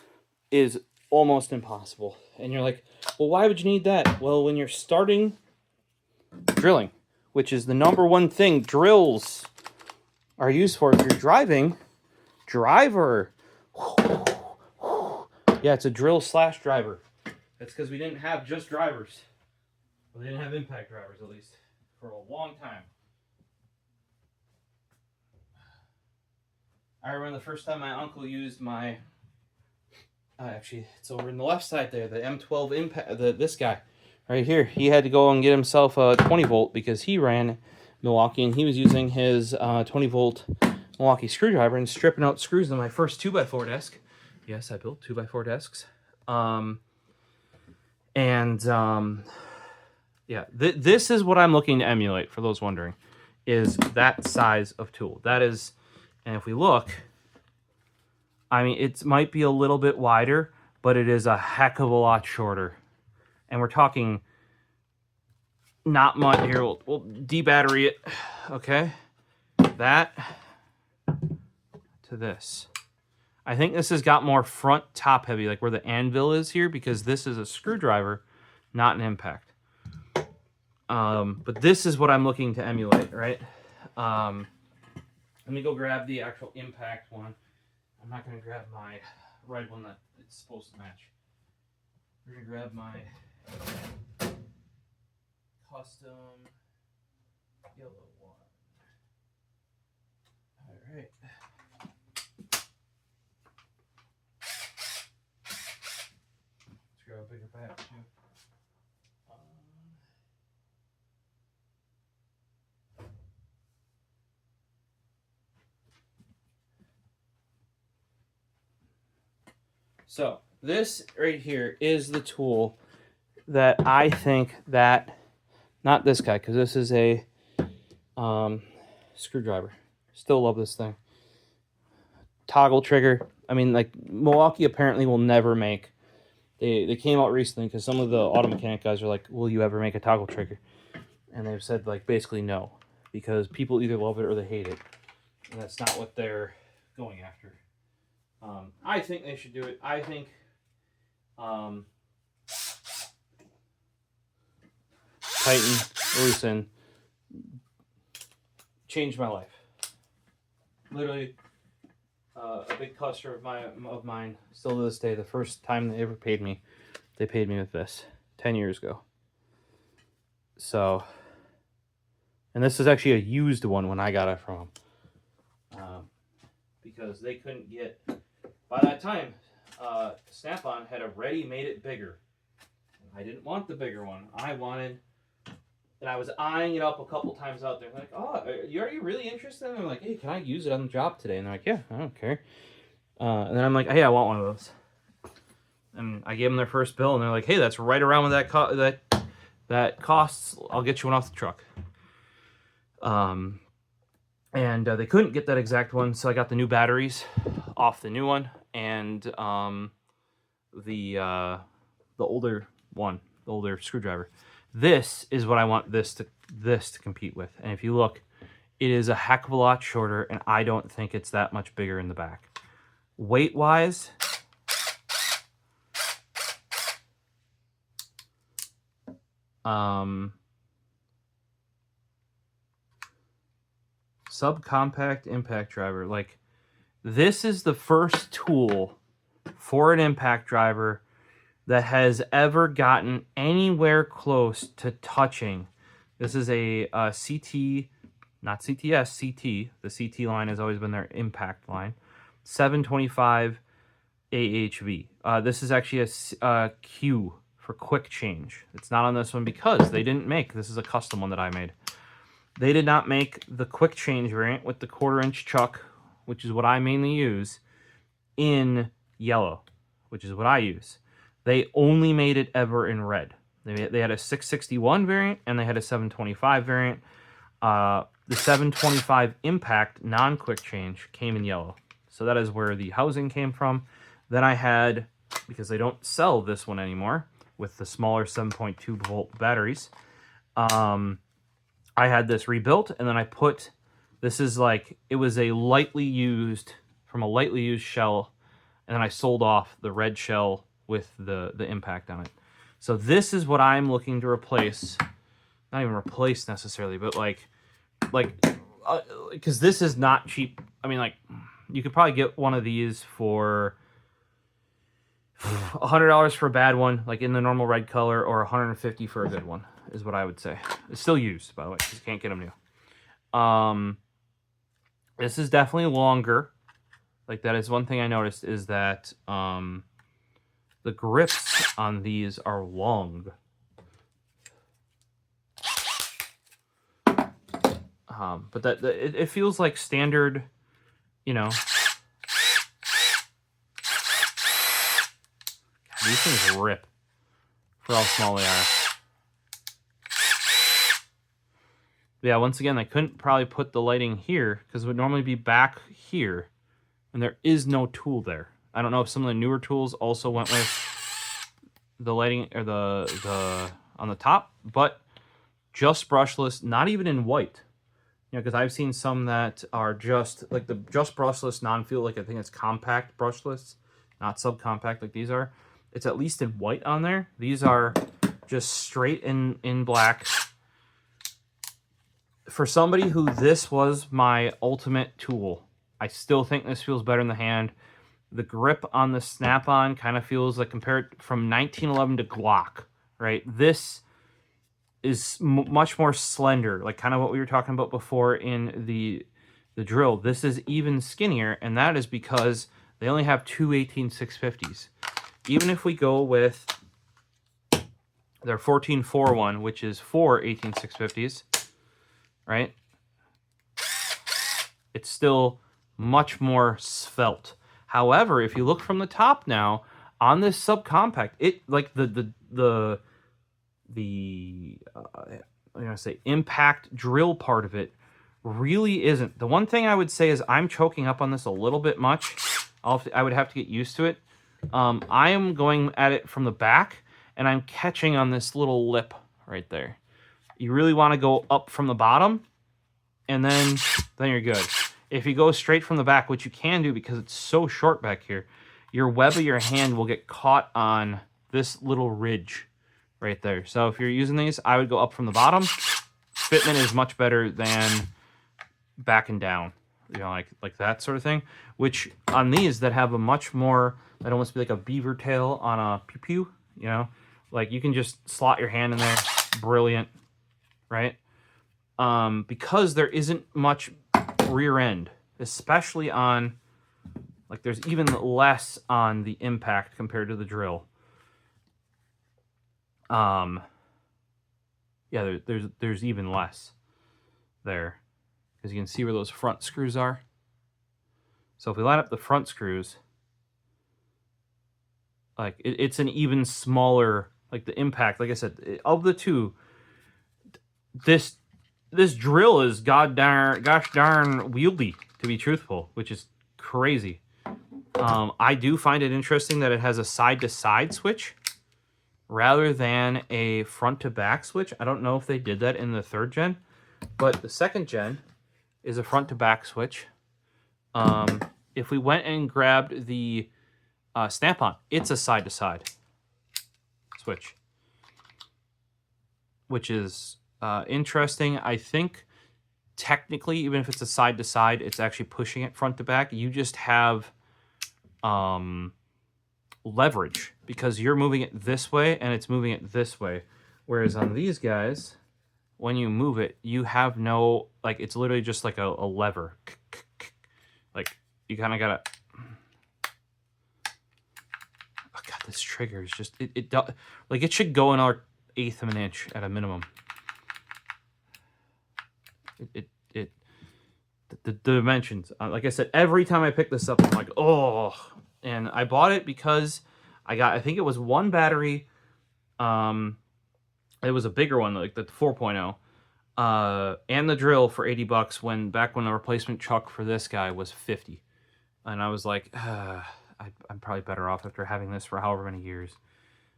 is almost impossible. And you're like, well, why would you need that? Well, when you're starting drilling, which is the number one thing drills are used for, if you're driving, driver. Yeah, it's a drill slash driver. That's because we didn't have just drivers. Well, they didn't have impact drivers, at least, for a long time. I remember the first time my uncle used my... actually, it's over in the left side there, the M12 impact, this guy right here. He had to go and get himself a 20 volt because he ran Milwaukee, and he was using his 20 volt Milwaukee screwdriver and stripping out screws in my first 2x4 desk. Yes, I built 2x4 desks. Yeah, this is what I'm looking to emulate, for those wondering, is that size of tool. That is, and if we look, I mean, it might be a little bit wider, but it is a heck of a lot shorter. And we're talking not much. Here, we'll de-battery it, okay? That to this. I think this has got more front top heavy, like where the anvil is here, because this is a screwdriver, not an impact. But this is what I'm looking to emulate, right? Let me go grab the actual impact one. I'm not going to grab my red one that it's supposed to match. We're going to grab my custom yellow one. All right. Let's grab a bigger batch too. So this right here is the tool that I think that, not this guy, because this is a screwdriver. Still love this thing. Toggle trigger. I mean, like, Milwaukee apparently will never make. They came out recently because some of the auto mechanic guys are like, will you ever make a toggle trigger? And they've said, like, basically no. Because people either love it or they hate it. And that's not what they're going after. I think they should do it. I think tighten, loosen, changed my life. Literally, a big customer of mine, still to this day, the first time they ever paid me, they paid me with this 10 years ago. So, and this is actually a used one when I got it from them. Because they couldn't get... By that time, Snap-on had already made it bigger. I didn't want the bigger one. I wanted And I was eyeing it up a couple times out there. Like, oh, are you really interested? And I'm like, hey, can I use it on the job today? And they're like, yeah, I don't care. And then I'm like, hey, I want one of those. And I gave them their first bill, and they're like, hey, that's right around with that costs. I'll get you one off the truck. And they couldn't get that exact one, so I got the new batteries off the new one, and the older one, the older screwdriver. This is what I want this to compete with. And if you look, it is a heck of a lot shorter, and I don't think it's that much bigger in the back. Weight-wise, subcompact impact driver. Like, this is the first tool for an impact driver that has ever gotten anywhere close to touching. This is a CT, not CTS, CT. The CT line has always been their impact line. 725 AHV. This is actually a Q for quick change. It's not on this one because they didn't make, this is a custom one that I made. They did not make the quick change variant with the 1/4-inch chuck, which is what I mainly use, in yellow, which is what I use. They only made it ever in red. They had a 661 variant and they had a 725 variant. The 725 impact non-quick change came in yellow. So that is where the housing came from. Then I had, because they don't sell this one anymore with the smaller 7.2 volt batteries, I had this rebuilt, and then I put, this is like, it was a lightly used, from a lightly used shell, and then I sold off the red shell with the impact on it. So this is what I'm looking to replace. Not even replace necessarily, but because this is not cheap. I mean, like, you could probably get one of these for $100 for a bad one, like in the normal red color, or $150 for a good one, is what I would say. It's still used, by the way, because you can't get them new. This is definitely longer. Like, that is one thing I noticed, is that the grips on these are long. But it feels like standard, you know. God, these things rip for how small they are. But yeah, once again, I couldn't probably put the lighting here because it would normally be back here, and there is no tool there. I don't know if some of the newer tools also went with the lighting or the on the top, but just brushless, not even in white. You know, because I've seen some that are just like the just brushless non-fuel, like I think it's compact brushless, not subcompact like these are. It's at least in white on there. These are just straight in black. For somebody who this was my ultimate tool, I still think this feels better in the hand. The grip on the snap-on kind of feels like, compared from 1911 to Glock, right? This is much more slender, like kind of what we were talking about before in the drill. This is even skinnier, and that is because they only have two 18650s. Even if we go with their 1441, which is 4 18650s, right? It's still much more svelte. However, if you look from the top now on this subcompact, it like I'm gonna say impact drill part of it really isn't. The one thing I would say is I'm choking up on this a little bit much. I would have to get used to it. I am going at it from the back, and I'm catching on this little lip right there. You really want to go up from the bottom, and then you're good. If you go straight from the back, which you can do because it's so short back here, your web of your hand will get caught on this little ridge right there. So if you're using these, I would go up from the bottom. Fitment is much better than backing down, you know, like that sort of thing. Which on these that have a much more, that almost be like a beaver tail on a pew-pew, you know, like you can just slot your hand in there. Brilliant, right? Because there isn't much rear end, especially on, like, there's even less on the impact compared to the drill. Yeah, Yeah, there's even less there, because you can see where those front screws are. So if we line up the front screws, like it's an even smaller, like the impact. Like I said, of the two, this drill is gosh darn wieldy, to be truthful, which is crazy. I do find it interesting that it has a side-to-side switch rather than a front-to-back switch. I don't know if they did that in the 3rd gen, but the 2nd gen is a front-to-back switch. If we went and grabbed the Snap-on, it's a side-to-side switch, which is interesting. I think technically, even if it's a side-to-side, it's actually pushing it front-to-back. You just have leverage because you're moving it this way and it's moving it this way. Whereas on these guys, when you move it, you have no, like, it's literally just like a lever. Like, you kind of gotta, oh god, this trigger is just, it like, it should go another 1/8 of an inch at a minimum. The dimensions, like I said, every time I pick this up, I'm like, oh. And I bought it because I think it was one battery. It was a bigger one, like the 4.0, and the drill for $80 back when the replacement chuck for this guy was $50. And I was like, I'm probably better off after having this for however many years.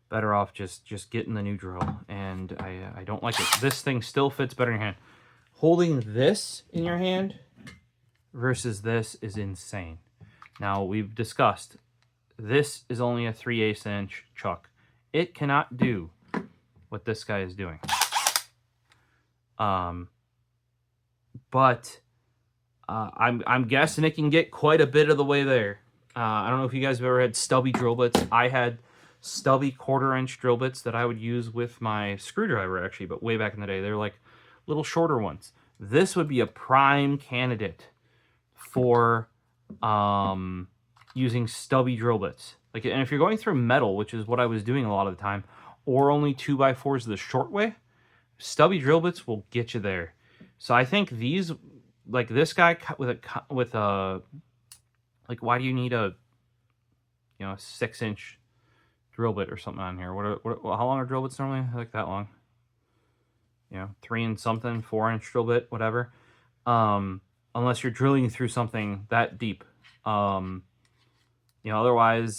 Better off just getting the new drill. And I don't like it. This thing still fits better in your hand. Holding this in your hand versus this is insane. Now, we've discussed, this is only a 3/8 inch chuck. It cannot do what this guy is doing. But I'm guessing it can get quite a bit of the way there. I don't know if you guys have ever had stubby drill bits. I had stubby 1/4 inch drill bits that I would use with my screwdriver, actually, but way back in the day. They're like little shorter ones. This would be a prime candidate for using stubby drill bits. Like, and if you're going through metal, which is what I was doing a lot of the time, or only 2x4s the short way, stubby drill bits will get you there. So I think these, like this guy with a like, why do you need a 6-inch drill bit or something on here? How long are drill bits normally? Like that long? 3 and something, 4-inch drill bit, whatever. Unless you're drilling through something that deep. Otherwise,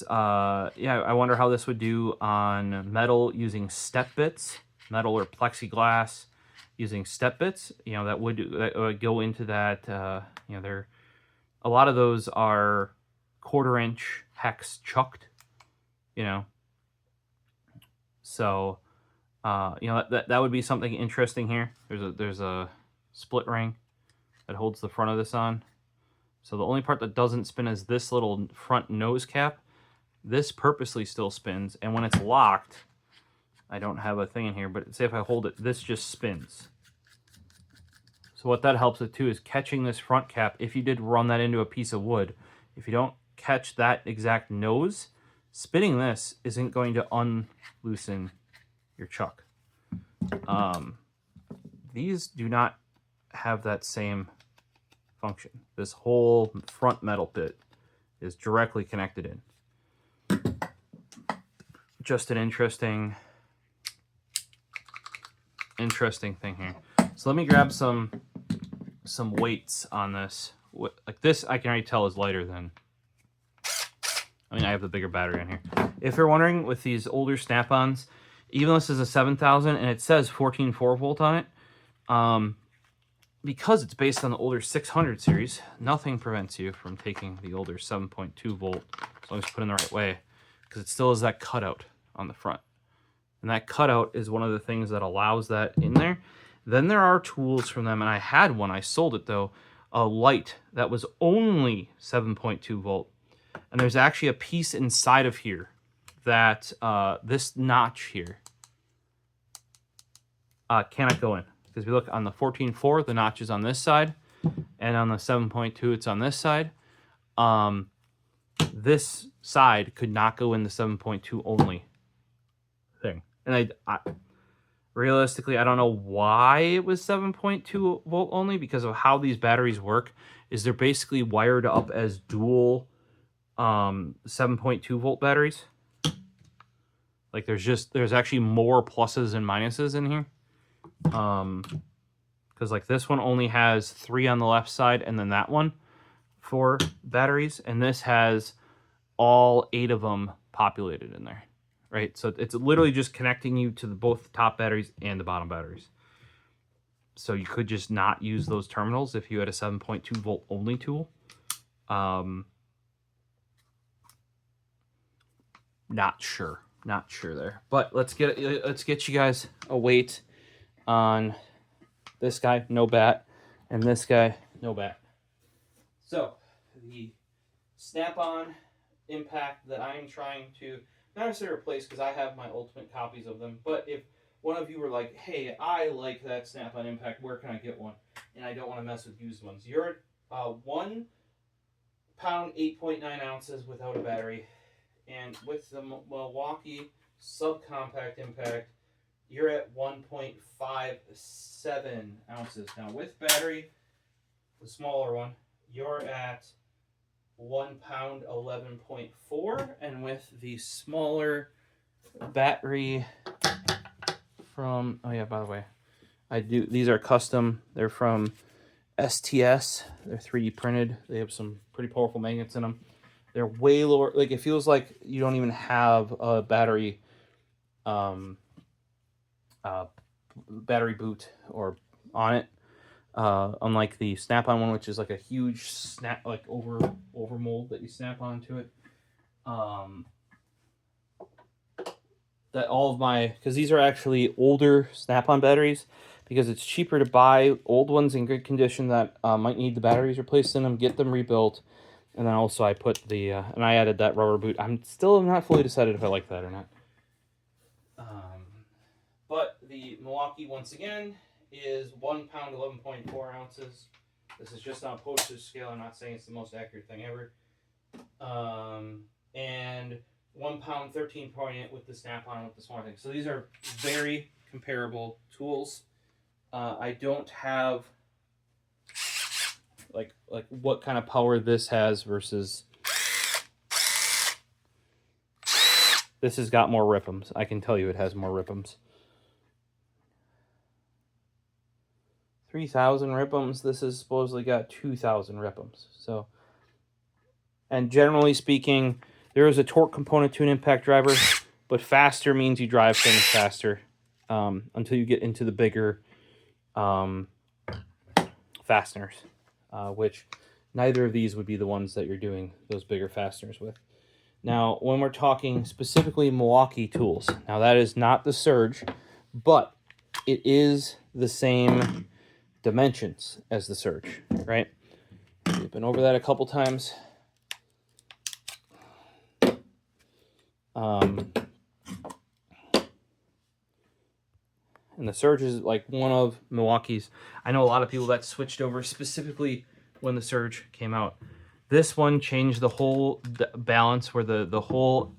I wonder how this would do on metal using step bits, metal or plexiglass using step bits. That would go into that. They're, a lot of those are 1/4 inch hex chucked. So that would be something interesting here. There's a split ring that holds the front of this on. So the only part that doesn't spin is this little front nose cap. This purposely still spins, and when it's locked, I don't have a thing in here, but say if I hold it, this just spins. So what that helps with too is catching this front cap. If you did run that into a piece of wood, if you don't catch that exact nose, spinning this isn't going to unloosen your chuck. These do not have that same function. This whole front metal bit is directly connected in. Just an interesting thing here. So let me grab some weights on this. Like this, I can already tell is lighter than. I have the bigger battery on here. If you're wondering, with these older Snap-ons, even though this is a 7000 and it says 14.4 volt on it, because it's based on the older 600 series, nothing prevents you from taking the older 7.2 volt, as long as you put it in the right way, because it still has that cutout on the front. And that cutout is one of the things that allows that in there. Then there are tools from them, and I had one, I sold it though, a light that was only 7.2 volt. And there's actually a piece inside of here that this notch here cannot go in. Because if you look on the 14.4, the notch is on this side, and on the 7.2, it's on this side. This side could not go in the 7.2 only thing. And I Realistically, I don't know why it was 7.2 volt only, because of how these batteries work is they're basically wired up as dual 7.2 volt batteries. Like there's actually more pluses and minuses in here. Because like this one only has 3 on the left side, and then that one for batteries, and this has all 8 of them populated in there, right? So it's literally just connecting you to both the top batteries and the bottom batteries. So you could just not use those terminals if you had a 7.2 volt only tool. Not sure there, but let's get you guys a weight on this guy, no bat, and this guy, no bat. So the snap-on impact that I'm trying to not necessarily replace, because I have my ultimate copies of them, but if one of you were like, hey, I like that snap-on impact, where can I get one? And I don't want to mess with used ones. You're 1 pound, 8.9 ounces without a battery. And with the Milwaukee Subcompact impact, you're at 1.57 ounces. Now with battery, the smaller one, you're at 1 pound, 11.4. And with the smaller battery from, oh yeah, by the way, these are custom. They're from STS. They're 3D printed. They have some pretty powerful magnets in them. They're way lower. Like, it feels like you don't even have a battery battery boot or on it, unlike the snap-on one, which is like a huge snap, like over mold that you snap onto it. That all of my, because these are actually older snap-on batteries, because it's cheaper to buy old ones in good condition that might need the batteries replaced in them, get them rebuilt. And then also I put the, and I added that rubber boot. I'm still not fully decided if I like that or not. But the Milwaukee, once again, is 1 pound, 11.4 ounces. This is just on a postage scale. I'm not saying it's the most accurate thing ever. And 1 pound, 13.8 with the snap-on with the smaller thing. So these are very comparable tools. I don't have like what kind of power this has versus this has got more rip'ems. I can tell you it has more rip'ems. 3,000 rip'ems. This has supposedly got 2,000 rip'ems. So, and generally speaking, there is a torque component to an impact driver, but faster means you drive things faster until you get into the bigger fasteners, which neither of these would be the ones that you're doing those bigger fasteners with. Now, when we're talking specifically Milwaukee tools, now that is not the Surge, but it is the same dimensions as the Surge, right? We've been over that a couple times. And the Surge is like one of Milwaukee's. I know a lot of people that switched over specifically when the Surge came out. This one changed the whole balance, where the whole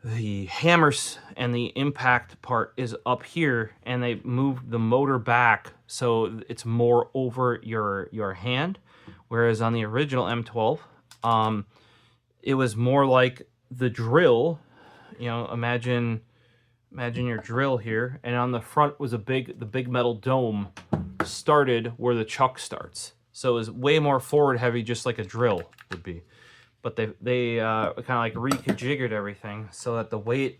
the hammers and the impact part is up here, and they moved the motor back so it's more over your hand. Whereas on the original M12, it was more like the drill. You know, imagine your drill here, and on the front was the big metal dome started where the chuck starts. So it was way more forward heavy, just like a drill would be. But they kind of like reconfigured everything so that the weight,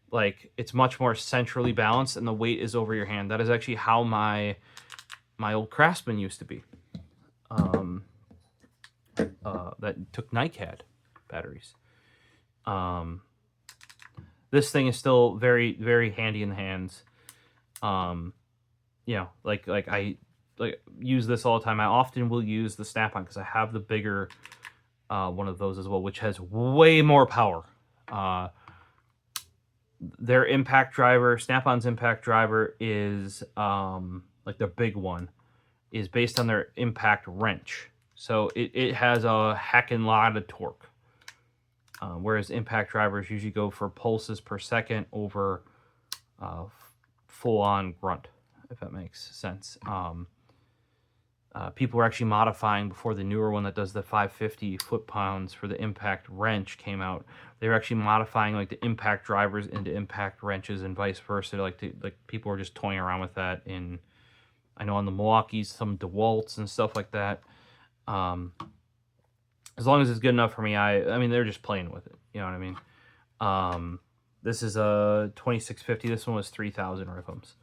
like, it's much more centrally balanced and the weight is over your hand. That is actually how my old Craftsman used to be. That took NiCad batteries. This thing is still very, very handy in the hands. You know, like I use this all the time. I often will use the snap-on because I have the bigger one of those as well, which has way more power. Their impact driver, Snap-on's impact driver, is like the big one, is based on their impact wrench. So it has a heckin' lot of torque. Whereas impact drivers usually go for pulses per second over full-on grunt, if that makes sense. People were actually modifying before the newer one that does the 550 foot-pounds for the impact wrench came out. They were actually modifying like the impact drivers into impact wrenches and vice versa. Like people were just toying around with that in, I know on the Milwaukee's, some DeWalt's and stuff like that. As long as it's good enough for me, I mean, they're just playing with it. You know what I mean? This is a 2650. This one was 3,000 rhythms.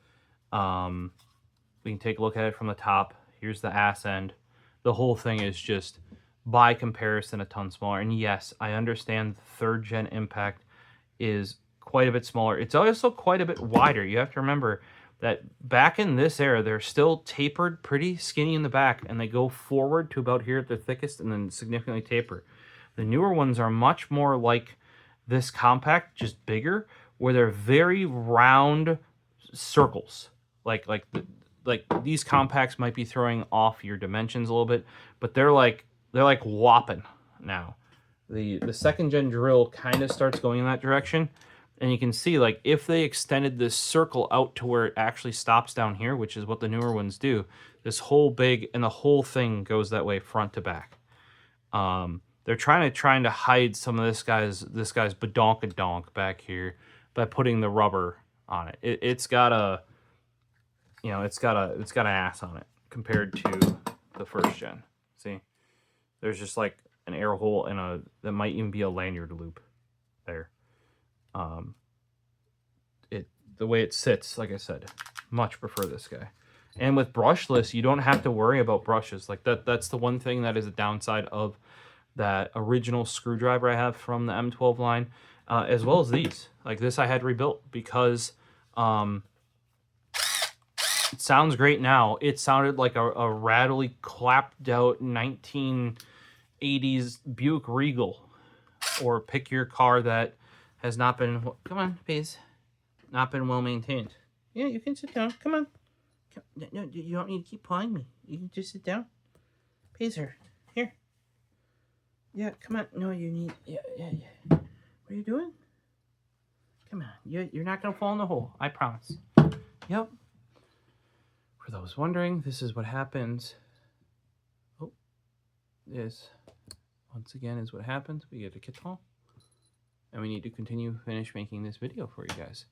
We can take a look at it from the top. Here's the ass end. The whole thing is just, by comparison, a ton smaller. And yes, I understand the 3rd gen impact is quite a bit smaller. It's also quite a bit wider. You have to remember that back in this era, they're still tapered, pretty skinny in the back, and they go forward to about here at the thickest and then significantly taper. The newer ones are much more like this compact, just bigger, where they're very round circles. Like these compacts might be throwing off your dimensions a little bit, but they're like whopping now. The 2nd gen drill kind of starts going in that direction, and you can see, like, if they extended this circle out to where it actually stops down here, which is what the newer ones do, this whole big, and the whole thing goes that way front to back. They're trying to hide some of this guy's badonkadonk back here by putting the rubber on it. It's got a, you know, it's got an ass on it compared to the 1st gen. See, there's just like an air hole and that might even be a lanyard loop there. The way it sits, like I said, much prefer this guy. And with brushless, you don't have to worry about brushes. Like that's the one thing that is a downside of that original screwdriver I have from the M12 line, as well as these. Like this I had rebuilt because it sounds great now. It sounded like a rattly, clapped out 1980s Buick Regal, or pick your car that has not been, come on, please, not been well maintained. Yeah, you can sit down. Come on. No, you don't need to keep pawing me. You can just sit down. Pacer, here. Yeah, come on. No, you need, yeah. What are you doing? Come on. You're not going to fall in the hole. I promise. Yep. For those wondering, this is what happens. Oh, this, once again, is what happens. We get a Keton. And we need to finish making this video for you guys.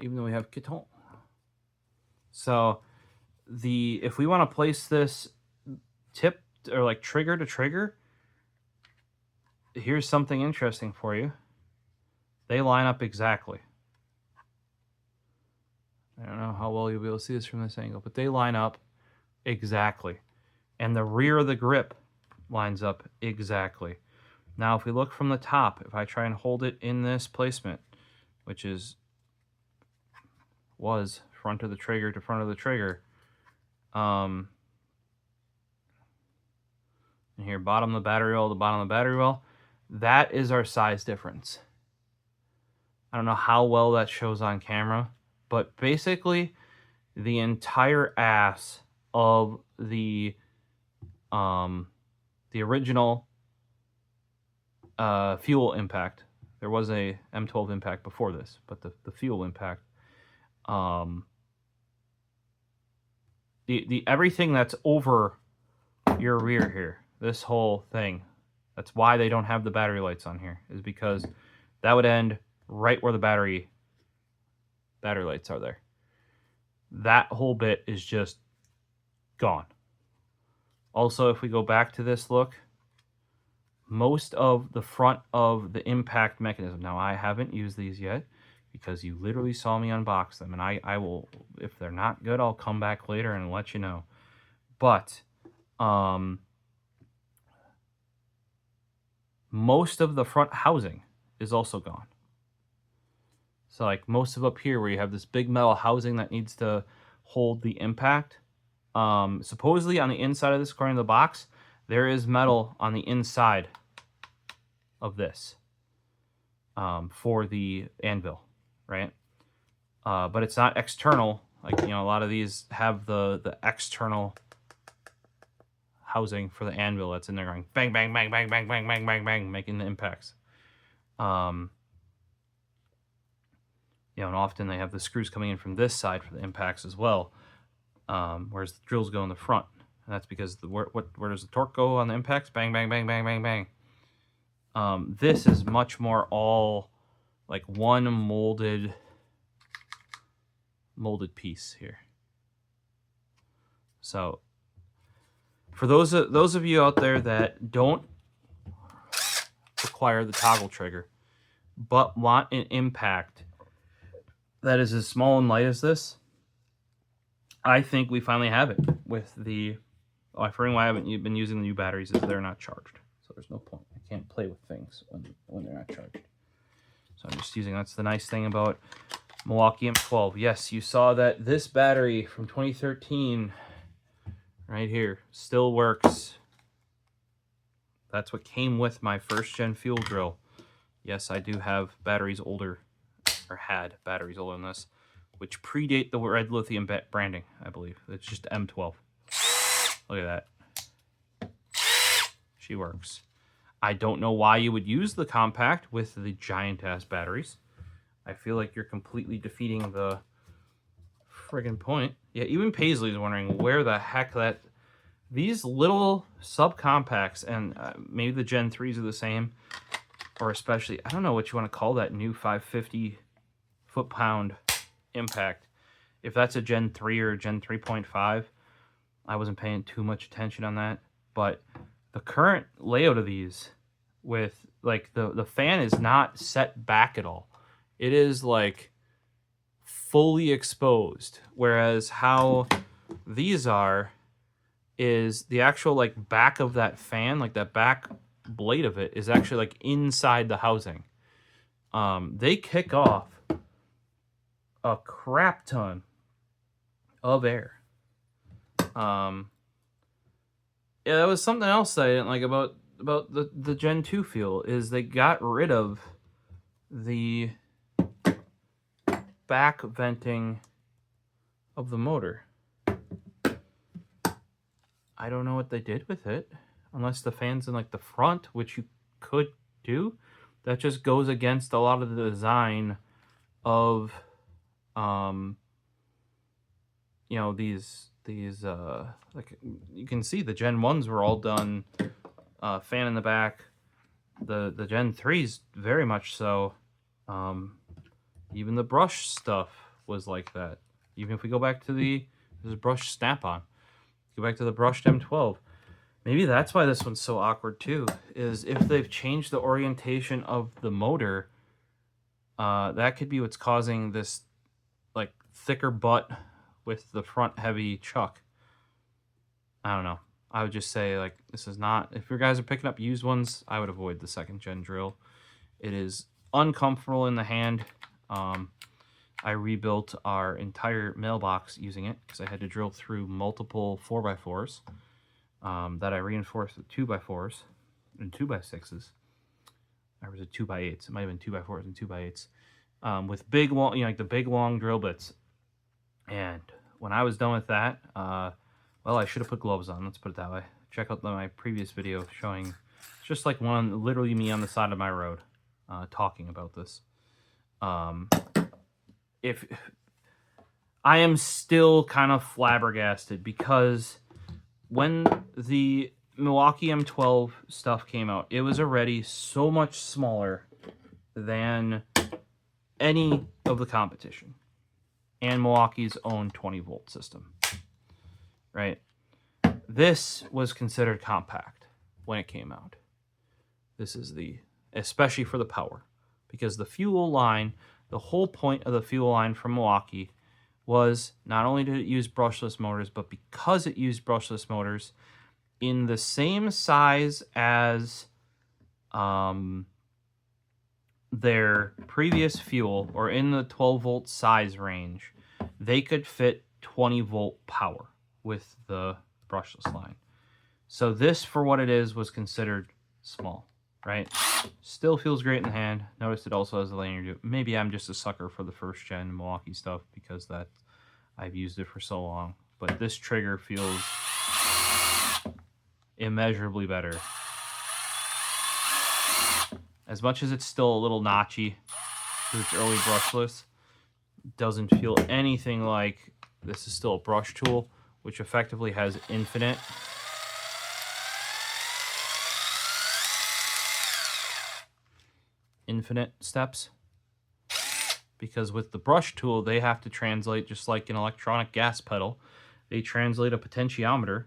Even though we have Keton. So, if we want to place this tip, or like trigger to trigger, here's something interesting for you. They line up exactly. I don't know how well you'll be able to see this from this angle, but they line up exactly. And the rear of the grip lines up exactly. Now, if we look from the top, if I try and hold it in this placement, which was front of the trigger to front of the trigger, and here, bottom of the battery roll to bottom of the battery roll, that is our size difference. I don't know how well that shows on camera, but basically the entire ass of the original fuel impact. There was a M12 impact before this, but the fuel impact, the everything that's over your rear here, this whole thing, that's why they don't have the battery lights on here, is because that would end right where the battery lights are there. That whole bit is just gone. Also, if we go back to this look, most of the front of the impact mechanism, now I haven't used these yet because you literally saw me unbox them, and I will, if they're not good, I'll come back later and let you know. But most of the front housing is also gone. So like most of up here where you have this big metal housing that needs to hold the impact, supposedly on the inside of this, according to the box, there is metal on the inside of this for the anvil, right? But it's not external. Like, you know, a lot of these have the external housing for the anvil that's in there going bang, bang, bang, bang, bang, bang, bang, bang, bang, making the impacts. You You know, and often they have the screws coming in from this side for the impacts as well, whereas the drills go in the front. And that's because where does the torque go on the impacts? Bang, bang, bang, bang, bang, bang. This is much more all like one molded piece here. So for those of you out there that don't require the toggle trigger but want an impact that is as small and light as this, I think we finally have it with the... for why I haven't been using the new batteries is they're not charged. So there's no point. I can't play with things when they're not charged. So I'm just using... That's the nice thing about Milwaukee M12. Yes, you saw that this battery from 2013 right here still works. That's what came with my first gen fuel drill. Yes, I do have batteries older, or had batteries older than this, which predate the red lithium branding, I believe. It's just M12. Look at that. She works. I don't know why you would use the compact with the giant-ass batteries. I feel like you're completely defeating the friggin' point. Yeah, even Paisley's wondering where the heck that... These little subcompacts, and maybe the Gen 3s are the same, or especially, I don't know what you want to call that new 550 foot-pound impact. If that's a Gen 3 or a Gen 3.5, I wasn't paying too much attention on that. But the current layout of these with, like, the fan is not set back at all. It is, like, fully exposed. Whereas how these are is the actual, like, back of that fan, like that back blade of it is actually, like, inside the housing. They kick off a crap ton of air. Yeah, that was something else that I didn't like about the Gen 2 fuel, is they got rid of the back venting of the motor. I don't know what they did with it, unless the fan's in, like, the front, which you could do. That just goes against a lot of the design of, you know, these like, you can see the Gen 1s were all done fan in the back. The Gen 3s very much so. Even the brush stuff was like that. Even if we go back to this brush snap-on, go back to the brushed M12. Maybe that's why this one's so awkward too, is if they've changed the orientation of the motor, that could be what's causing this, like, thicker butt with the front heavy chuck. I don't know. I would just say, like, this is not... If your guys are picking up used ones, I would avoid the second gen drill. It is uncomfortable in the hand. I rebuilt our entire mailbox using it because I had to drill through multiple 4x4s that I reinforced with 2x4s and 2x6s. There was a 2x8s. It might have been 2x4s and 2x8s with big long, you know, like the big long drill bits. And when I was done with that, well, I should have put gloves on. Let's put it that way. Check out my previous video showing just like one, literally me on the side of my road talking about this. If I am still kind of flabbergasted because when the Milwaukee M12 stuff came out, it was already so much smaller than any of the competition and Milwaukee's own 20-volt system, right? This was considered compact when it came out. This is especially for the power, because the fuel line, the whole point of the fuel line from Milwaukee was not only did it use brushless motors, but because it used brushless motors in the same size as their previous fuel, or in the 12-volt size range, they could fit 20-volt power with the brushless line. So this, for what it is, was considered small, right? Still feels great in the hand. Notice it also has a lanyard. Maybe I'm just a sucker for the first gen Milwaukee stuff because I've used it for so long. But this trigger feels immeasurably better. As much as it's still a little notchy because it's early brushless, Doesn't feel anything like this is still a brush tool, which effectively has infinite steps. Because with the brush tool, they have to translate, just like an electronic gas pedal, they translate a potentiometer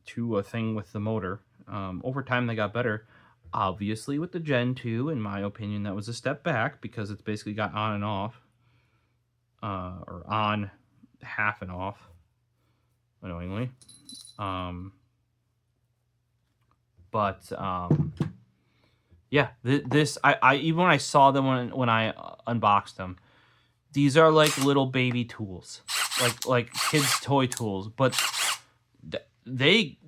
to a thing with the motor. Over time, they got better. Obviously, with the Gen 2, in my opinion, that was a step back because it's basically got on and off. Or on, half and off, annoyingly. Yeah, this I even when I saw them when I unboxed them, these are like little baby tools, like kids' toy tools, but they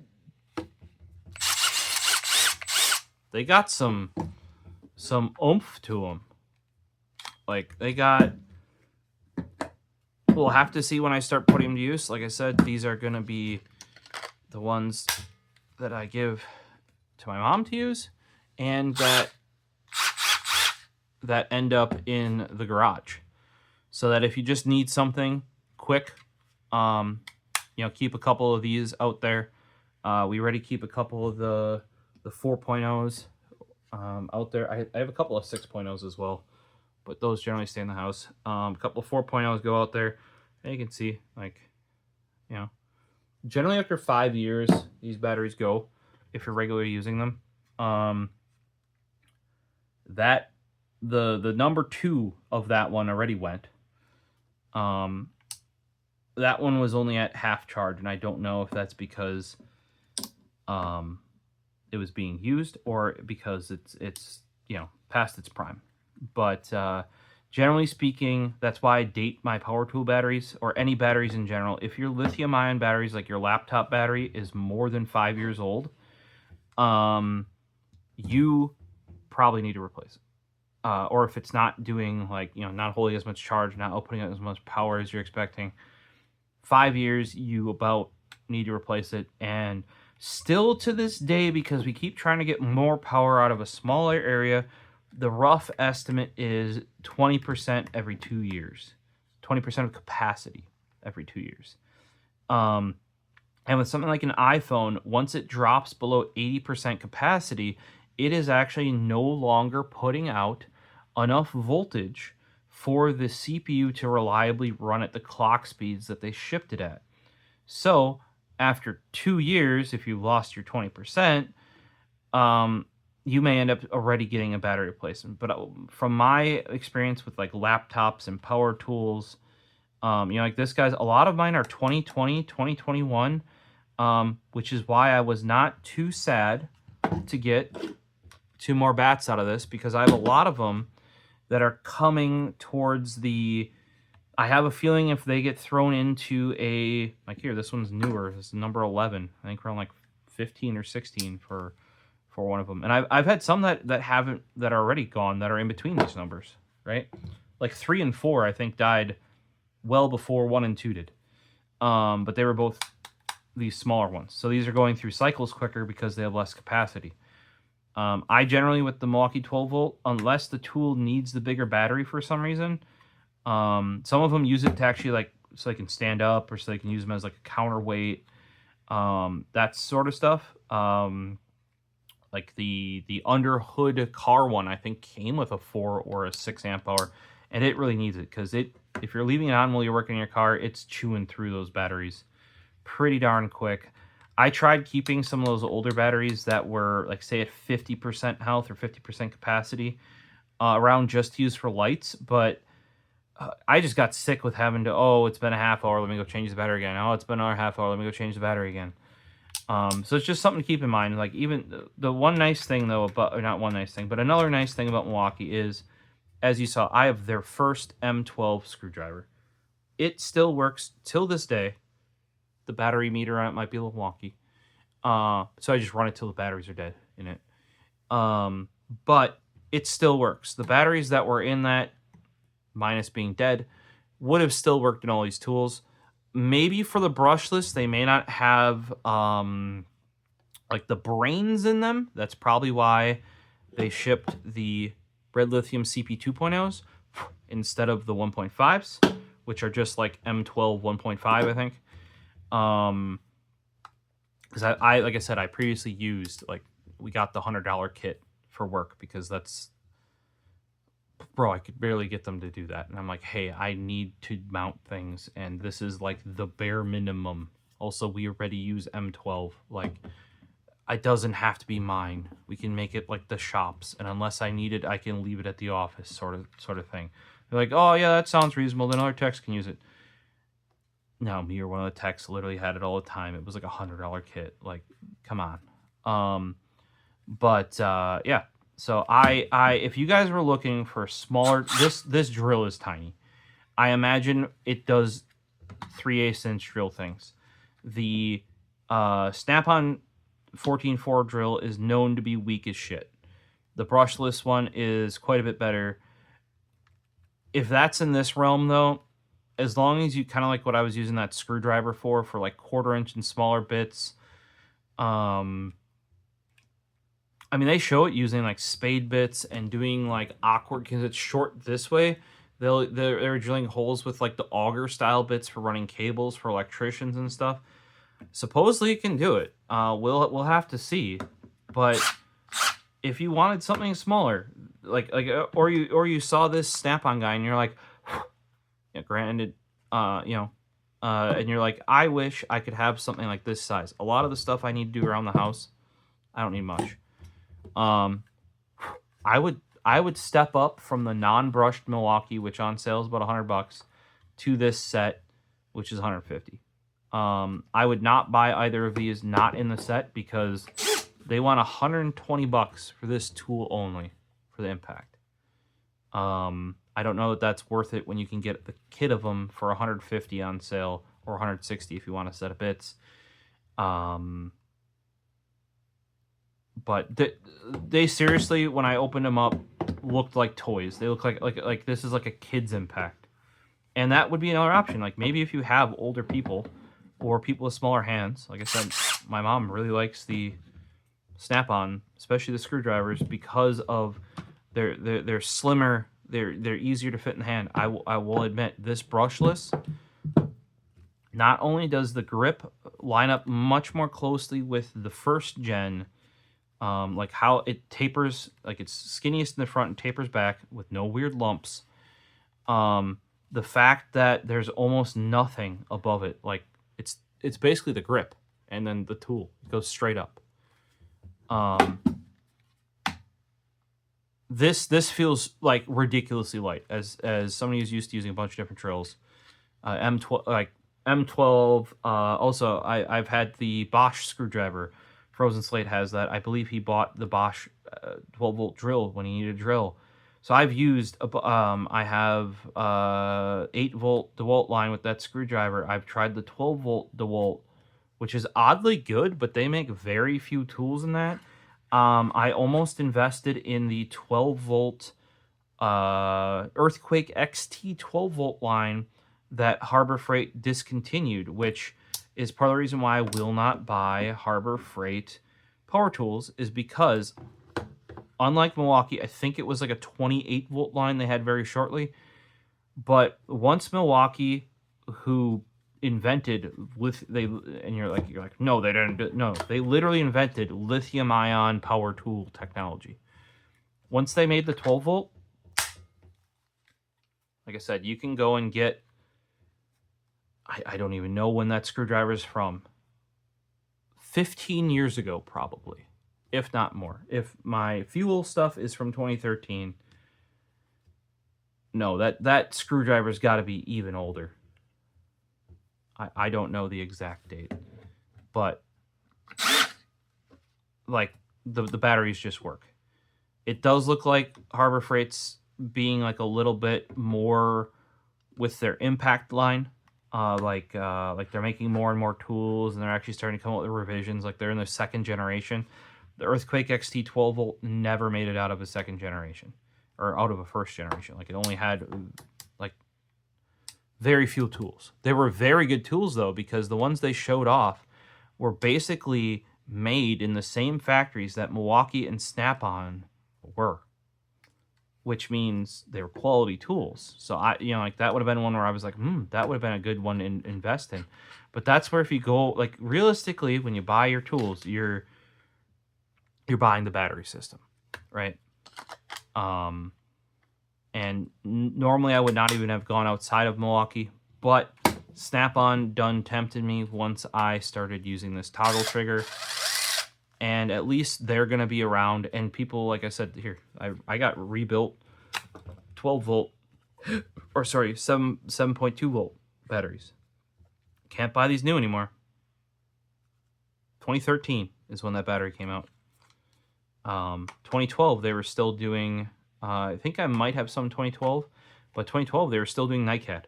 got some oomph to them. Like they got. We'll have to see when I start putting them to use. Like I said, these are gonna be the ones that I give to my mom to use, and that end up in the garage, so that if you just need something quick, keep a couple of these out there. We already keep a couple of the 4.0s out there. I have a couple of 6.0s as well, but those generally stay in the house. A couple of 4.0s go out there, and you can see, generally after 5 years, these batteries go, if you're regularly using them. That the number 2 of that one already went. That one was only at half charge, and I don't know if that's because it was being used or because it's past its prime. But generally speaking, that's why I date my power tool batteries, or any batteries in general. If your lithium ion batteries, like your laptop battery, is more than 5 years old, you probably need to replace it. Or if it's not doing, not holding as much charge, not outputting as much power as you're expecting, 5 years, you about need to replace it. And still to this day, because we keep trying to get more power out of a smaller area, the rough estimate is 20% every 2 years. 20% of capacity every 2 years. And with something like an iPhone, once it drops below 80% capacity, it is actually no longer putting out enough voltage for the CPU to reliably run at the clock speeds that they shipped it at. So after 2 years, if you lost your 20%, you may end up already getting a battery replacement. But from my experience with like laptops and power tools, like this guy's, a lot of mine are 2020, 2021, which is why I was not too sad to get 2 more bats out of this, because I have a lot of them that are coming towards the... I have a feeling if they get thrown into a... Like here, this one's newer. This is number 11. I think we're on like 15 or 16 for one of them. And I've had some that are already gone, that are in between these numbers, right? Like 3 and 4, I think, died well before 1 and 2 did. But they were both these smaller ones. So these are going through cycles quicker because they have less capacity. I generally, with the Milwaukee 12 volt, unless the tool needs the bigger battery for some reason, some of them use it to actually so they can stand up, or so they can use them as like a counterweight, that sort of stuff. Like the under hood car one, I think, came with a 4 or a 6 amp hour, and it really needs it, because if you're leaving it on while you're working in your car, it's chewing through those batteries pretty darn quick. I tried keeping some of those older batteries that were, like, say, at 50% health or 50% capacity around, just to use for lights, but I just got sick with having to, it's been a half hour, let me go change the battery again. Oh, it's been another half hour, let me go change the battery again. So it's just something to keep in mind. Like, even the one nice thing, though, or not one nice thing, but another nice thing about Milwaukee is, as you saw, I have their first M12 screwdriver. It still works till this day. The battery meter on it might be a little wonky. So I just run it till the batteries are dead in it. But it still works. The batteries that were in that, minus being dead, would have still worked in all these tools. Maybe for the brushless, they may not have like the brains in them. That's probably why they shipped the red lithium CP 2.0s. instead of the 1.5s, which are just like M12 1.5, I think. Because I like I said, I previously used, like, we got the $100 kit for work because that's, bro, I could barely get them to do that. And I'm like, hey, I need to mount things, and this is like the bare minimum. Also, we already use M12. Like, it doesn't have to be mine. We can make it like the shops, and unless I need it, I can leave it at the office, sort of thing. They're like, oh yeah, that sounds reasonable. Then other techs can use it. No, me or one of the techs literally had it all the time. It was like $100 kit. Like, come on. But yeah. So I if you guys were looking for smaller, this drill is tiny. I imagine it does 3/8 inch drill things. The Snap-on 14.4 drill is known to be weak as shit. The brushless one is quite a bit better. If that's in this realm, though, as long as you kind of like what I was using that screwdriver for like 1/4 inch and smaller bits. I mean, they show it using like spade bits and doing like awkward, because it's short this way. They're drilling holes with like the auger style bits for running cables for electricians and stuff. Supposedly it can do it. We'll have to see. But if you wanted something smaller, or you saw this Snap-on guy and you're like, yeah, granted, and you're like, I wish I could have something like this size. A lot of the stuff I need to do around the house, I don't need much. I would step up from the non-brushed Milwaukee, which on sale is about $100, to this set, which is $150. I would not buy either of these not in the set, because they want $120 for this tool only for the impact. I don't know that that's worth it when you can get the kit of them for $150 on sale, or $160 if you want a set of bits. But they seriously, when I opened them up, looked like toys. They look like this is like a kid's impact. And that would be another option. Like, maybe if you have older people or people with smaller hands, like I said, my mom really likes the Snap-on, especially the screwdrivers, because of they're slimmer, they're easier to fit in the hand. I will admit, this brushless, not only does the grip line up much more closely with the first gen, like how it tapers, like it's skinniest in the front and tapers back with no weird lumps. The fact that there's almost nothing above it, like it's basically the grip, and then the tool goes straight up. This feels like ridiculously light, as somebody who's used to using a bunch of different drills. M12. Also, I've had the Bosch screwdriver. Frozen Slate has that. I believe he bought the Bosch 12-volt drill when he needed a drill. So I've used, I have 8-volt DeWalt line with that screwdriver. I've tried the 12-volt DeWalt, which is oddly good, but they make very few tools in that. I almost invested in the 12-volt Earthquake XT 12-volt line that Harbor Freight discontinued, which is part of the reason why I will not buy Harbor Freight power tools, is because, unlike Milwaukee, I think it was like a 28-volt line they had very shortly. But once Milwaukee, who invented and you're like, no, they didn't. No, they literally invented lithium-ion power tool technology. Once they made the 12-volt, like I said, you can go and get, I don't even know when that screwdriver is from. 15 years ago, probably, if not more. If my fuel stuff is from 2013, no, that screwdriver's got to be even older. I don't know the exact date, but like the batteries just work. It does look like Harbor Freight's being like a little bit more with their impact line. Like they're making more and more tools, and they're actually starting to come up with revisions. Like, they're in their second generation. The Earthquake XT 12-volt never made it out of a second generation, or out of a first generation. Like, it only had like very few tools. They were very good tools, though, because the ones they showed off were basically made in the same factories that Milwaukee and Snap-on were. which means they were quality tools. So like that would have been one where I was like, that would have been a good one to invest in. But that's where if you go, like realistically, when you buy your tools, you're buying the battery system, right? And normally I would not even have gone outside of Milwaukee, but Snap-on done tempted me once I started using this toggle trigger. And at least they're going to be around. And people, like I said, here, I got rebuilt 12 volt, or sorry, 7.2 volt batteries. Can't buy these new anymore. 2013 is when that battery came out. 2012, they were still doing, I think I might have some 2012, but 2012, they were still doing NiCad.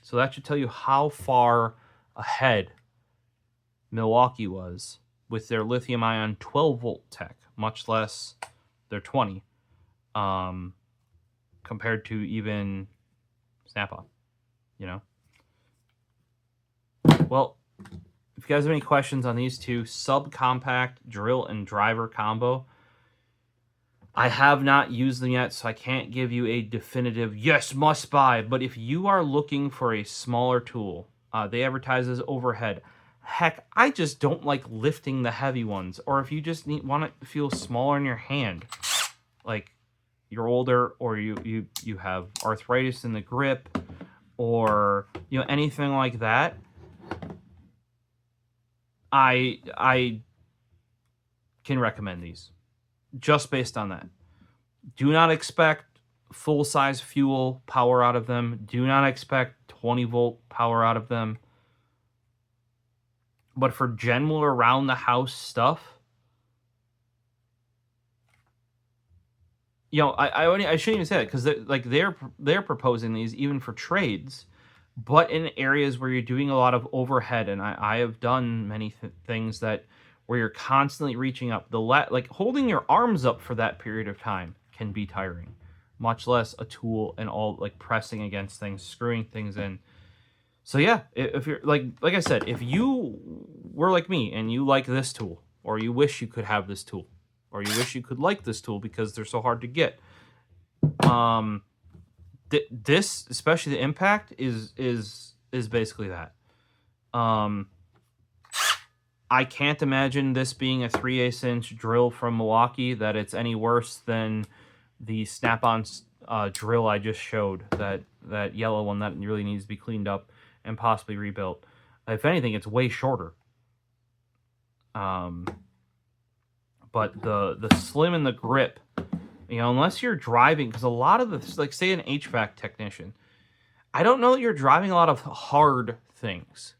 So that should tell you how far ahead Milwaukee was with their lithium-ion 12-volt tech, much less their 20, compared to even Snap-on, you know? Well, if you guys have any questions on these two, Subcompact drill and driver combo, I have not used them yet, so I can't give you a definitive, yes, must buy. But if you are looking for a smaller tool, they advertise as overhead. Heck, I just don't like lifting the heavy ones. Or if you just want it to feel smaller in your hand, like you're older or you have arthritis in the grip or anything like that, I can recommend these just based on that. Do not expect full-size fuel power out of them. Do not expect 20-volt power out of them. But for general around-the-house stuff, I shouldn't even say that because they're proposing these even for trades, but in areas where you're doing a lot of overhead, and I have done many things that where you're constantly reaching up. Like holding your arms up for that period of time can be tiring, much less a tool and all like pressing against things, screwing things in. So yeah, if you're like I said, if you were like me and you like this tool, or you wish you could have this tool, or you wish you could like this tool because they're so hard to get, this, especially the Impact, is basically that. I can't imagine this being a 3/8 inch drill from Milwaukee that it's any worse than the Snap-on drill I just showed, that yellow one that really needs to be cleaned up and possibly rebuilt. If anything, it's way shorter. But the slim and the grip, unless you're driving, because a lot of the, like say an HVAC technician, I don't know that you're driving a lot of hard things,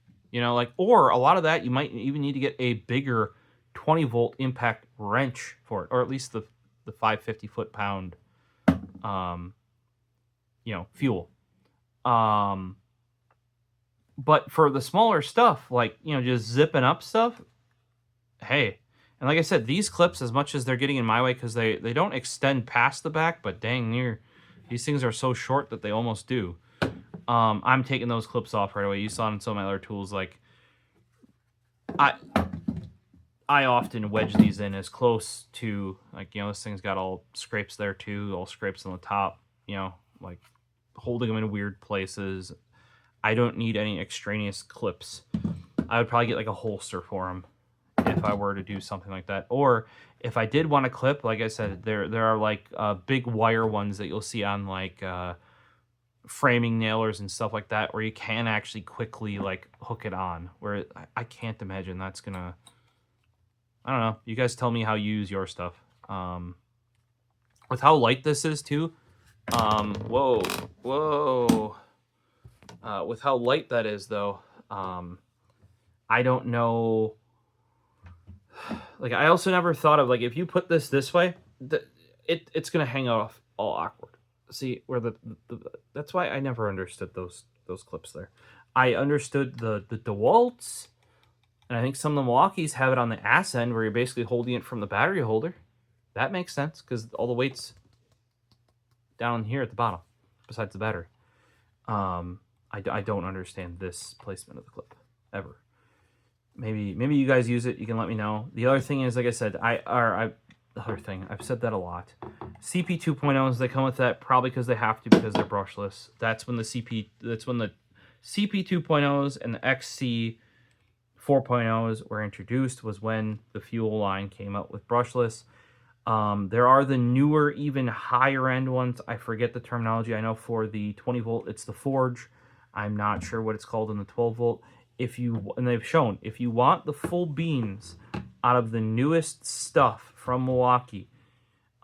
or a lot of that you might even need to get a bigger 20-volt impact wrench for it, or at least the 550 foot-pound, fuel. But for the smaller stuff, like, just zipping up stuff, hey. And like I said, these clips, as much as they're getting in my way, because they don't extend past the back, but dang near, these things are so short that they almost do. I'm taking those clips off right away. You saw it in some of my other tools. Like, I often wedge these in as close to, like, this thing's got all scrapes there too, all scrapes on the top, like holding them in weird places. I don't need any extraneous clips. I would probably get like a holster for them if I were to do something like that. Or if I did want to clip, like I said, there are like big wire ones that you'll see on like framing nailers and stuff like that, where you can actually quickly like hook it on, where I can't imagine that's gonna, I don't know, you guys tell me how you use your stuff. With how light this is too, whoa, with how light that is though, I don't know, like I also never thought of, like, if you put this way, it's gonna hang off all awkward. See where the that's why I never understood those clips there. I understood the DeWalt's, and I think some of the Milwaukee's have it on the ass end where you're basically holding it from the battery holder. That makes sense because all the weight's down here at the bottom, besides the battery. I don't understand this placement of the clip ever. Maybe you guys use it. You can let me know. The other thing is, like I said, I've said that a lot. CP 2.0s, they come with that probably because they have to, because they're brushless. That's when the CP 2.0s and the XC 4.0s were introduced, was when the fuel line came out with brushless. There are the newer, even higher end ones. I forget the terminology. I know for the 20 volt, it's the Forge. I'm not sure what it's called in the 12 volt. And they've shown, if you want the full beans out of the newest stuff from Milwaukee,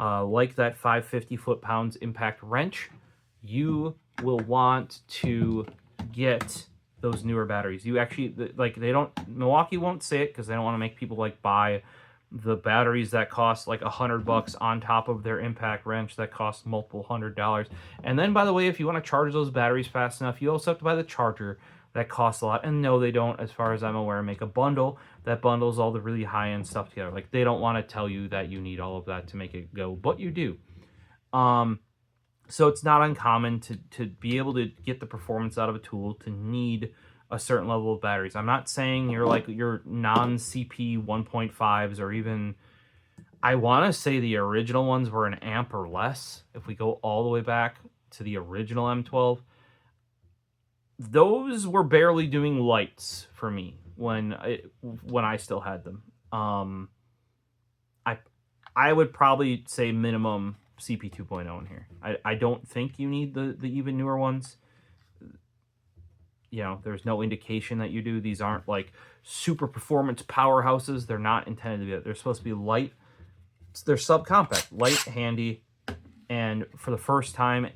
like that 550 foot-pounds impact wrench, you will want to get those newer batteries. You actually, like, Milwaukee won't say it because they don't want to make people like buy the batteries that cost like $100 on top of their impact wrench that costs multiple $100s. And then, by the way, if you want to charge those batteries fast enough, you also have to buy the charger. That costs a lot. And no, they don't, as far as I'm aware, make a bundle that bundles all the really high-end stuff together. Like, they don't want to tell you that you need all of that to make it go, but you do. So it's not uncommon to be able to get the performance out of a tool to need a certain level of batteries. I'm not saying you're like your non-CP 1.5s, or even, I want to say the original ones were an amp or less. If we go all the way back to the original M12, those were barely doing lights for me when I still had them. I would probably say minimum CP 2.0 in here. I don't think you need the even newer ones. You know, there's no indication that you do. These aren't like super performance powerhouses. They're not intended to be that. They're supposed to be light. They're subcompact, light, handy, and for the first time,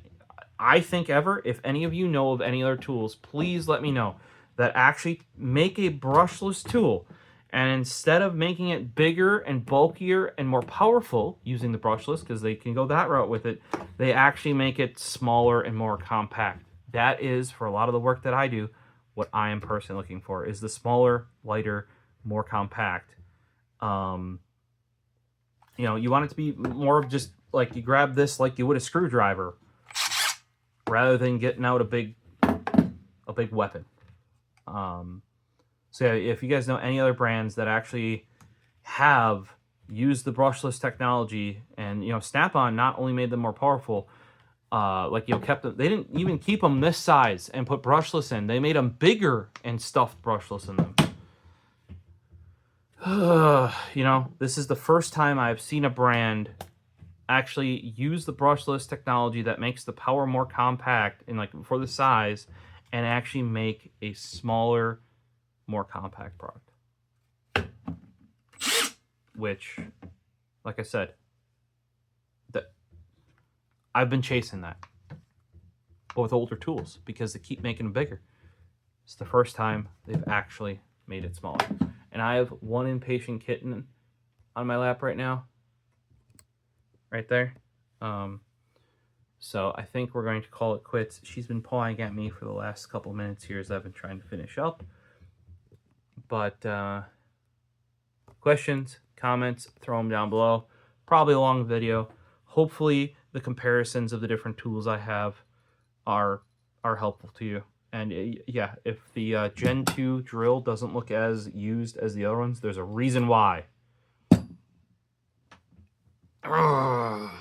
I think ever, if any of you know of any other tools, please let me know, that actually make a brushless tool. And instead of making it bigger and bulkier and more powerful using the brushless, because they can go that route with it, they actually make it smaller and more compact. That is, for a lot of the work that I do, what I am personally looking for, is the smaller, lighter, more compact. You know, you want it to be more of just like you grab this like you would a screwdriver, rather than getting out a big weapon. So yeah, if you guys know any other brands that actually have used the brushless technology, and you know, Snap-on not only made them more powerful, like, you know, kept them, they didn't even keep them this size and put brushless in. They made them bigger and stuffed brushless in them. You know, this is the first time I've seen a brand actually use the brushless technology that makes the power more compact and like for the size, and actually make a smaller, more compact product. Which, like I said, that I've been chasing that, but with older tools, because they keep making them bigger. It's the first time they've actually made it smaller. And I have one impatient kitten on my lap right now. Right there. So I think we're going to call it quits. She's been pawing at me for the last couple minutes here as I've been trying to finish up. But questions, comments, throw them down below. Probably a long video. Hopefully the comparisons of the different tools I have are helpful to you. And yeah, if the Gen 2 drill doesn't look as used as the other ones, there's a reason why. Ugh.